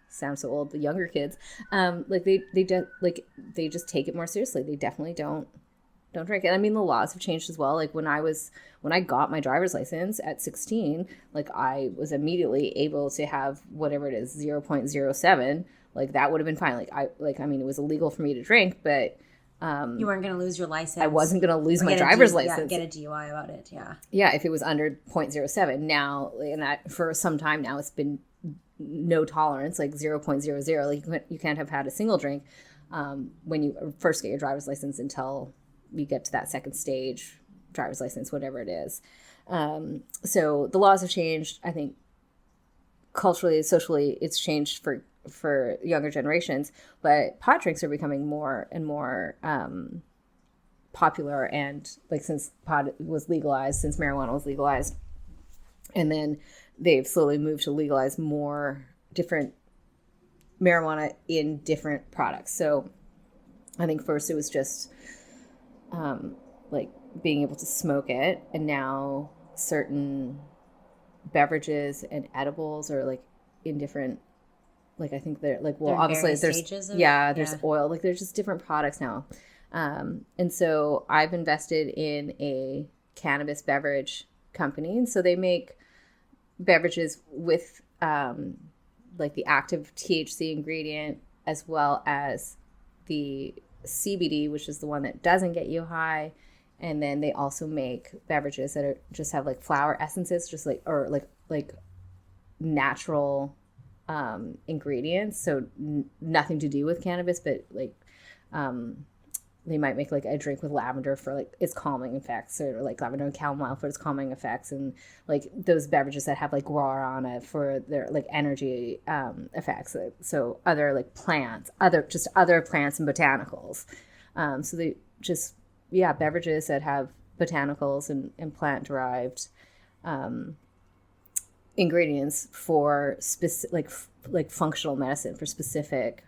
sounds so old, the younger kids, they just take it more seriously. They definitely don't drink. And I mean, the laws have changed as well. Like when I got my driver's license at 16, like I was immediately able to have whatever it is, 0.07. Like that would have been fine. It was illegal for me to drink, but you weren't going to lose your license. I wasn't going to lose my driver's license. Yeah, get a DUI about it. Yeah. Yeah. If it was under 0.07 now, and that for some time now, it's been no tolerance, like 0.00. Like you can't have had a single drink when you first get your driver's license until you get to that second stage driver's license, whatever it is. So the laws have changed. I think culturally, socially, it's changed for younger generations, but pot drinks are becoming more and more popular. And like since pot was legalized, since marijuana was legalized, and then they've slowly moved to legalize more different marijuana in different products. So I think first it was just like being able to smoke it, and now certain beverages and edibles are like in different, like I think they're like, well, They're obviously there's there's oil, like there's just different products now. And so I've invested in a cannabis beverage company, and so they make beverages with like the active THC ingredient as well as the CBD, which is the one that doesn't get you high. And then they also make beverages that are just have like flower essences, just like natural ingredients. So nothing to do with cannabis, but like they might make like a drink with lavender for like its calming effects, or like lavender and chamomile for its calming effects, and like those beverages that have like guarana for their like energy effects. So other like plants, other plants and botanicals. So they just beverages that have botanicals and plant derived ingredients for specific like functional medicine for specific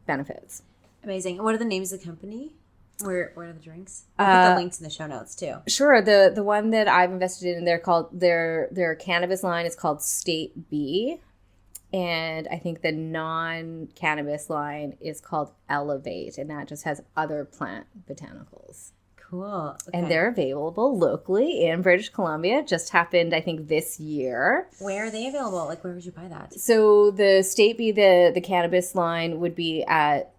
benefits. Amazing. What are the names of the company? Where are the drinks? I'll put the links in the show notes too. Sure. The one that I've invested in, they're called their cannabis line is called State B, and I think the non-cannabis line is called Elevate, and that just has other plant botanicals. Cool. Okay. And they're available locally in British Columbia. Just happened, I think, this year. Where are they available? Like, where would you buy that? So the State B, the cannabis line would be at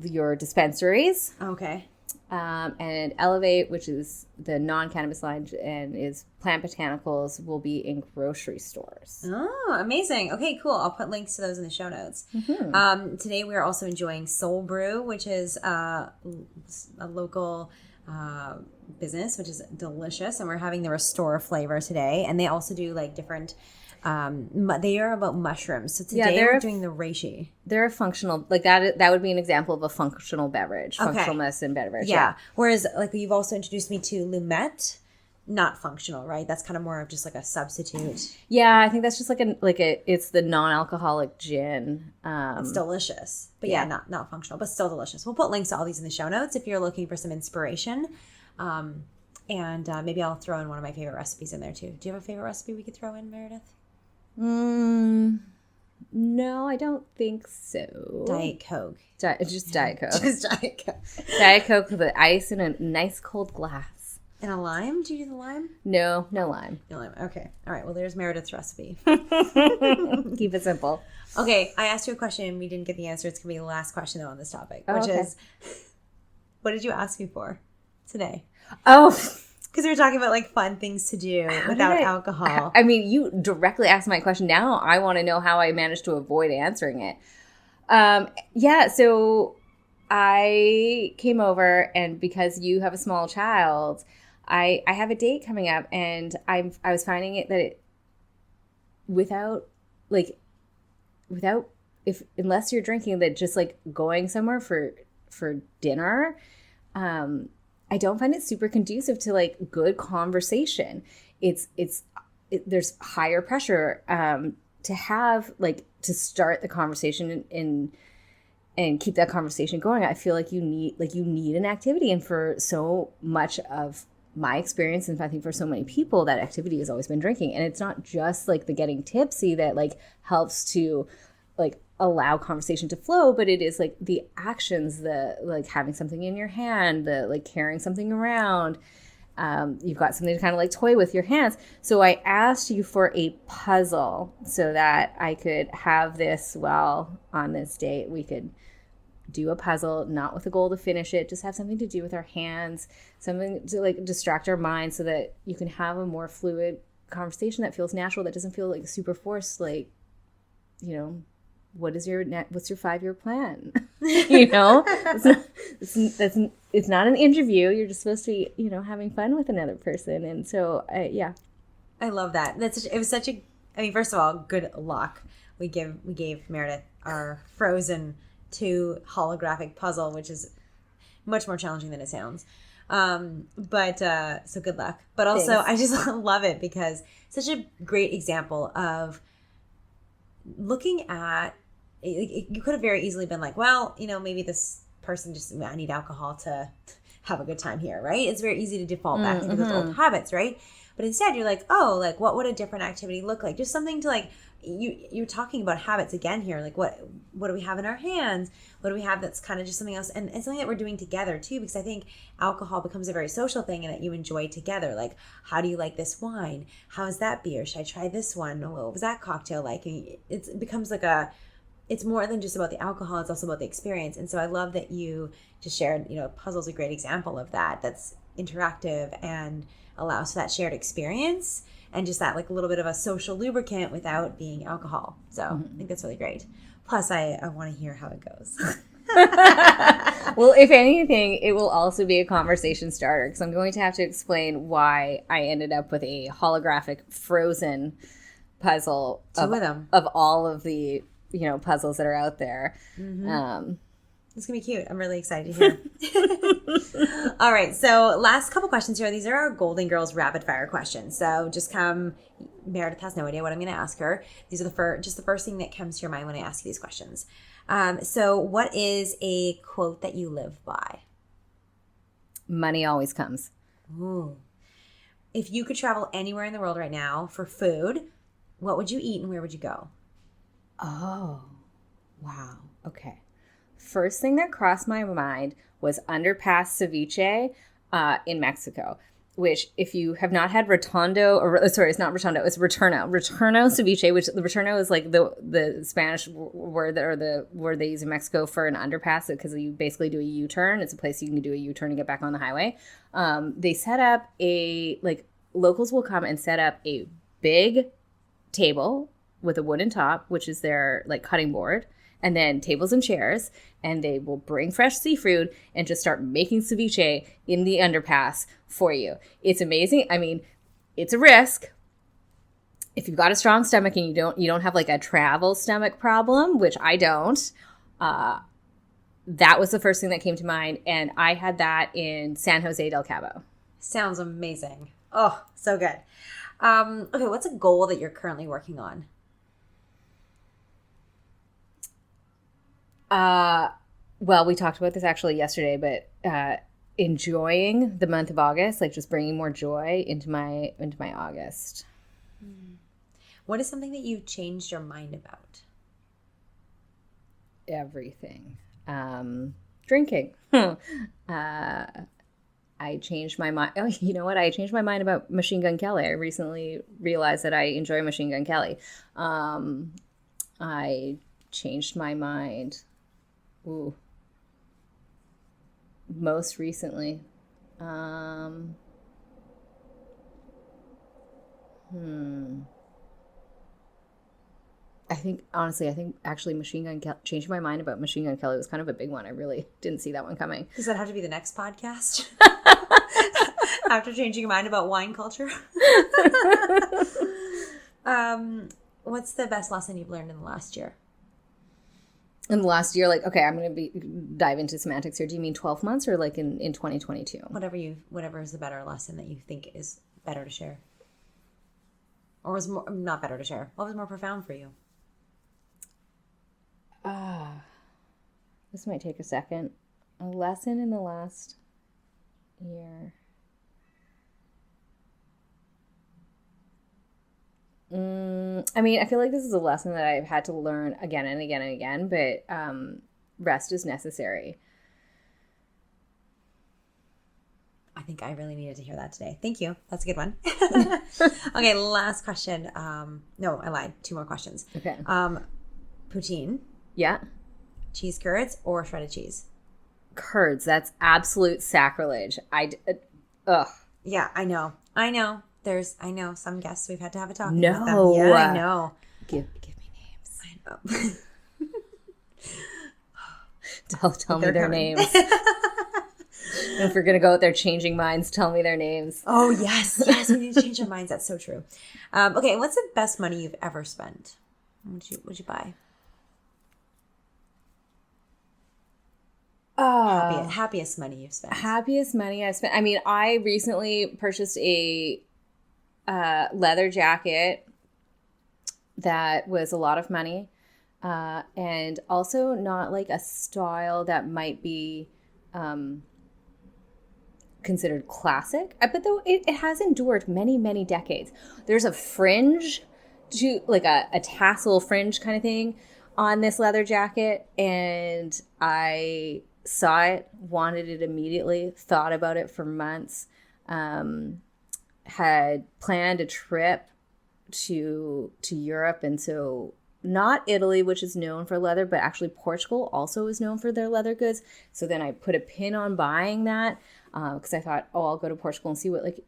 your dispensaries. Okay. And Elevate, which is the non-cannabis line and is plant botanicals, will be in grocery stores. Oh, amazing. Okay, cool. I'll put links to those in the show notes. Mm-hmm. Today we are also enjoying Soul Brew, which is a local business, which is delicious. And we're having the Restore flavor today. And they also do like different... they are about mushrooms. So today we're doing the reishi. They're a functional, like that would be an example of a functional beverage, functional medicine beverage. Yeah. Whereas like you've also introduced me to Lumet, not functional, right? That's kind of more of just like a substitute. Yeah, I think that's just it's the non-alcoholic gin. It's delicious, but not functional, but still delicious. We'll put links to all these in the show notes if you're looking for some inspiration. And maybe I'll throw in one of my favorite recipes in there too. Do you have a favorite recipe we could throw in, Meredith? No, I don't think so. Diet Coke. Just Diet Coke. Just Diet Coke. Diet Coke with ice in a nice cold glass. And a lime? Do you do the lime? No lime. No lime. Okay. All right. Well, there's Meredith's recipe. Keep it simple. Okay. I asked you a question and we didn't get the answer. It's going to be the last question, though, on this topic, which is, what did you ask me for today? Oh, because we were talking about like fun things to do without alcohol. I mean, you directly asked my question. Now I want to know how I managed to avoid answering it. So I came over, and because you have a small child, I have a date coming up, and I was finding it that unless you're drinking, that just like going somewhere for dinner, I don't find it super conducive to like good conversation. There's higher pressure to have like to start the conversation and keep that conversation going. I feel like you need an activity, and for so much of my experience, and I think for so many people, that activity has always been drinking. And it's not just like the getting tipsy that like helps to like allow conversation to flow, but it is like the actions, the like having something in your hand, the like carrying something around. You've got something to kind of like toy with your hands. So I asked you for a puzzle so that I could have this, well, on this date, we could do a puzzle, not with a goal to finish it, just have something to do with our hands, something to like distract our minds so that you can have a more fluid conversation that feels natural, that doesn't feel like super forced, like, you know, what's your 5-year plan? You know, it's not an interview. You're just supposed to be, you know, having fun with another person. And so, yeah. I love that. It was such a, I mean, first of all, good luck. We gave Meredith our Frozen 2 holographic puzzle, which is much more challenging than it sounds. So good luck. But also, thanks. I just love it because it's such a great example of looking at, you could have very easily been like, well, you know, maybe this person just, I need alcohol to have a good time here, right? It's very easy to default back into those old habits, right? But instead you're like, oh, like what would a different activity look like? Just something to like, you're talking about habits again here. Like what do we have in our hands? What do we have that's kind of just something else? And something that we're doing together too, because I think alcohol becomes a very social thing and that you enjoy together. Like, how do you like this wine? How is that beer? Should I try this one? What was that cocktail like? And it becomes like it's more than just about the alcohol. It's also about the experience. And so I love that you just shared, you know, puzzle's a great example of that. That's interactive and allows for that shared experience and just that like a little bit of a social lubricant without being alcohol. So I think that's really great. Plus, I want to hear how it goes. Well, if anything, it will also be a conversation starter because I'm going to have to explain why I ended up with a holographic Frozen puzzle of all of the, you know, puzzles that are out there. It's gonna be cute. I'm really excited to hear. All right, so last couple questions here. These are our Golden Girls rapid fire questions. So just come. Meredith has no idea what I'm going to ask her. These are the first thing that comes to your mind when I ask you these questions. So what is a quote that you live by? Money always comes. Ooh. If you could travel anywhere in the world right now for food, what would you eat and where would you go? Oh, wow. Okay. First thing that crossed my mind was underpass ceviche in Mexico, which if you have not had Rotondo, it's not Rotondo, it's Returno ceviche, which the Returno is like the Spanish word or the word they use in Mexico for an underpass because you basically do a U-turn. It's a place you can do a U-turn and get back on the highway. They set up locals will come and set up a big table with a wooden top, which is their like cutting board, and then tables and chairs, and they will bring fresh seafood and just start making ceviche in the underpass for you. It's amazing. I mean, it's a risk. If you've got a strong stomach and you don't have like a travel stomach problem, which I don't, that was the first thing that came to mind, and I had that in San Jose del Cabo. Sounds amazing. Oh, so good. Okay, what's a goal that you're currently working on? Well, we talked about this actually yesterday, but enjoying the month of August, like just bringing more joy into my August. What is something that you changed your mind about? Everything. Drinking. I changed my mind. Oh, you know what? I changed my mind about Machine Gun Kelly. I recently realized that I enjoy Machine Gun Kelly. I changed my mind. Ooh. Most recently. I think actually changing my mind about Machine Gun Kelly was kind of a big one. I really didn't see that one coming. Does that have to be the next podcast? After changing your mind about wine culture? What's the best lesson you've learned in the last year? In the last year, like, okay, I'm going to dive into semantics here. Do you mean 12 months or like in 2022? Whatever is the better lesson that you think is better to share? Or was more, not better to share? What was more profound for you? This might take a second. A lesson in the last year. I mean, I feel like this is a lesson that I've had to learn again and again and again, but rest is necessary. I think I really needed to hear that today. Thank you. That's a good one. Okay, last question. No, I lied. 2 more questions. Okay. Poutine, Yeah. cheese curds, or shredded cheese? Curds. That's absolute sacrilege. Ugh. Yeah, I know. I know some guests we've had to have a talk with them. No. Yeah, I know. Give me names. I know. Tell me their names. If we're gonna go out there changing minds, tell me their names. Oh yes, we need to change our minds. That's so true. Okay, what's the best money you've ever spent? What'd you buy? Happiest money you've spent. Happiest money I've spent. I mean, I recently purchased a leather jacket that was a lot of money, and also not like a style that might be considered classic. But though it has endured many, many decades. There's a fringe to like a tassel fringe kind of thing on this leather jacket, and I saw it, wanted it immediately, thought about it for months, had planned a trip to Europe, and so not Italy, which is known for leather, but actually Portugal also is known for their leather goods. So then I put a pin on buying that because I thought, I'll go to Portugal and see what, like,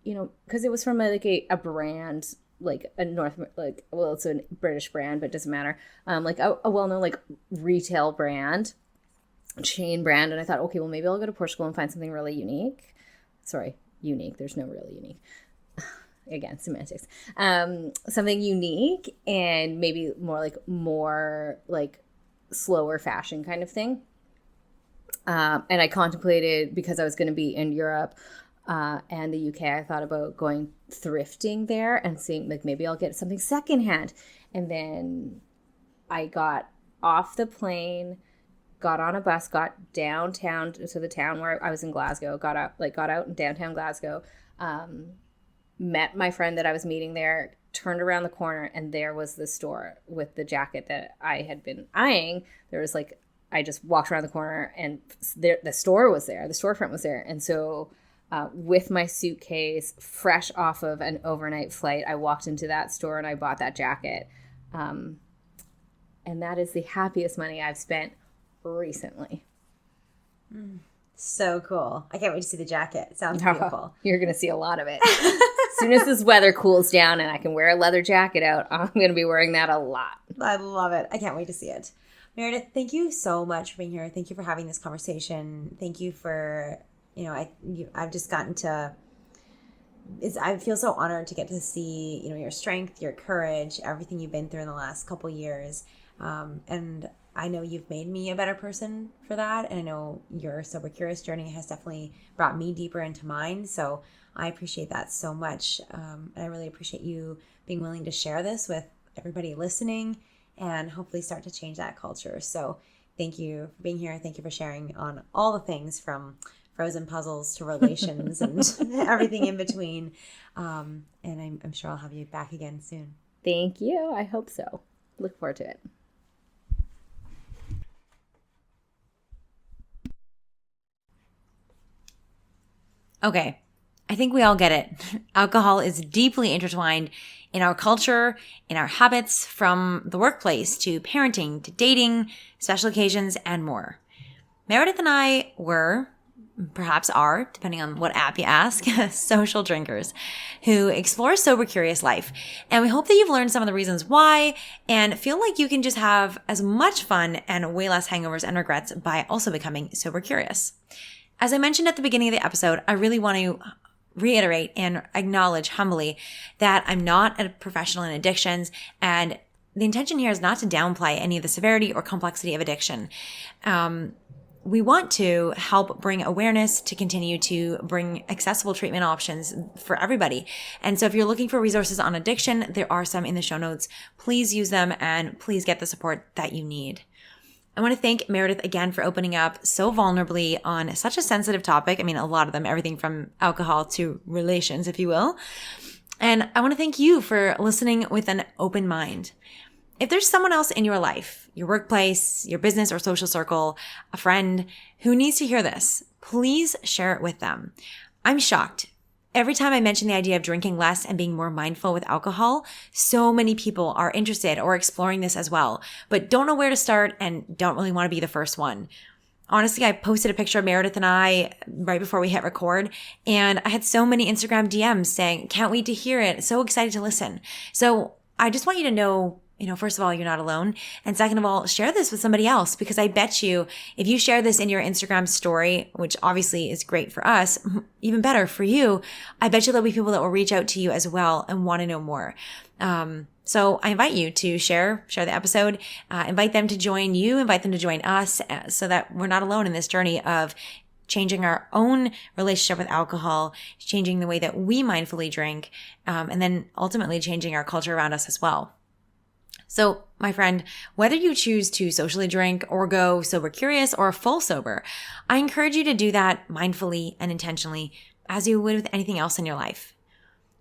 because it was from a brand, like it's a British brand, but it doesn't matter. Like a well-known like retail brand, chain brand. And I thought, okay, well, maybe I'll go to Portugal and find something really unique. Sorry, unique. There's no really unique. Again, semantics. Something unique and maybe more like slower fashion kind of thing. And I contemplated, because I was going to be in Europe and the UK, I thought about going thrifting there and seeing like maybe I'll get something secondhand. And then I got off the plane, got on a bus, got downtown to the town where I was in Glasgow, got out in downtown Glasgow, met my friend that I was meeting there, turned around the corner, and there was the store with the jacket that I had been eyeing. There was like, I just walked around the corner and the store was there, the storefront was there. And so with my suitcase, fresh off of an overnight flight, I walked into that store and I bought that jacket. And that is the happiest money I've spent recently. So cool. I can't wait to see the jacket. It sounds beautiful. You're going to see a lot of it. As soon as this weather cools down and I can wear a leather jacket out, I'm going to be wearing that a lot. I love it. I can't wait to see it. Meredith, thank you so much for being here. Thank you for having this conversation. Thank you for, I've just gotten to, I feel so honored to get to see, your strength, your courage, everything you've been through in the last couple years. And I know you've made me a better person for that. And I know your Sober Curious journey has definitely brought me deeper into mine. So I appreciate that so much. And I really appreciate you being willing to share this with everybody listening and hopefully start to change that culture. So thank you for being here. Thank you for sharing on all the things from frozen puzzles to relations and everything in between. And I'm sure I'll have you back again soon. Thank you. I hope so. Look forward to it. Okay, I think we all get it. Alcohol is deeply intertwined in our culture, in our habits, from the workplace to parenting to dating, special occasions, and more. Meredith and I were, perhaps are, depending on what app you ask, social drinkers who explore sober curious life. And we hope that you've learned some of the reasons why and feel like you can just have as much fun and way less hangovers and regrets by also becoming sober curious. As I mentioned at the beginning of the episode, I really want to reiterate and acknowledge humbly that I'm not a professional in addictions, and the intention here is not to downplay any of the severity or complexity of addiction. We want to help bring awareness to continue to bring accessible treatment options for everybody. And so if you're looking for resources on addiction, there are some in the show notes. Please use them and please get the support that you need. I want to thank Meredith again for opening up so vulnerably on such a sensitive topic. I mean, a lot of them, everything from alcohol to relations, if you will. And I want to thank you for listening with an open mind. If there's someone else in your life, your workplace, your business or social circle, a friend who needs to hear this, please share it with them. I'm shocked. Every time I mention the idea of drinking less and being more mindful with alcohol, so many people are interested or exploring this as well, but don't know where to start and don't really want to be the first one. Honestly, I posted a picture of Meredith and I right before we hit record, and I had so many Instagram DMs saying, can't wait to hear it, so excited to listen. So I just want you to know, first of all, you're not alone. And second of all, share this with somebody else, because I bet you if you share this in your Instagram story, which obviously is great for us, even better for you, I bet you there'll be people that will reach out to you as well and want to know more. So I invite you to share the episode, invite them to join you, invite them to join us so that we're not alone in this journey of changing our own relationship with alcohol, changing the way that we mindfully drink, and then ultimately changing our culture around us as well. So, my friend, whether you choose to socially drink or go sober curious or full sober, I encourage you to do that mindfully and intentionally as you would with anything else in your life.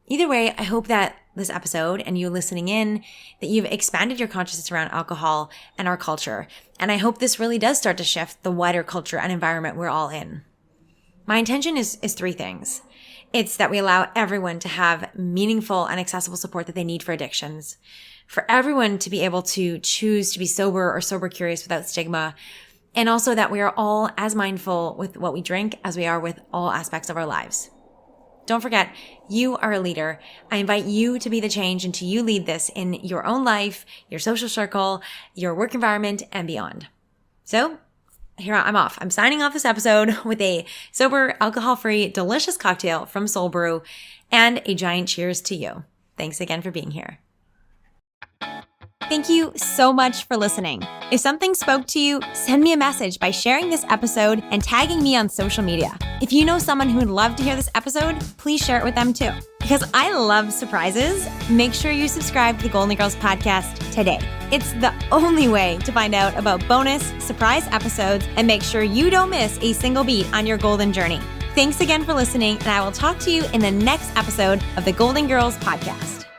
Either way, I hope that this episode and you listening in, that you've expanded your consciousness around alcohol and our culture. And I hope this really does start to shift the wider culture and environment we're all in. My intention is three things. It's that we allow everyone to have meaningful and accessible support that they need for addictions, for everyone to be able to choose to be sober or sober curious without stigma, and also that we are all as mindful with what we drink as we are with all aspects of our lives. Don't forget, you are a leader. I invite you to be the change and to you lead this in your own life, your social circle, your work environment, and beyond. So here I'm off. I'm signing off this episode with a sober, alcohol-free, delicious cocktail from Soul Brew and a giant cheers to you. Thanks again for being here. Thank you so much for listening. If something spoke to you, send me a message by sharing this episode and tagging me on social media. If you know someone who would love to hear this episode, please share it with them too. Because I love surprises, make sure you subscribe to the Goalden Girls podcast today. It's the only way to find out about bonus surprise episodes and make sure you don't miss a single beat on your Goalden journey. Thanks again for listening, and I will talk to you in the next episode of the Goalden Girls podcast.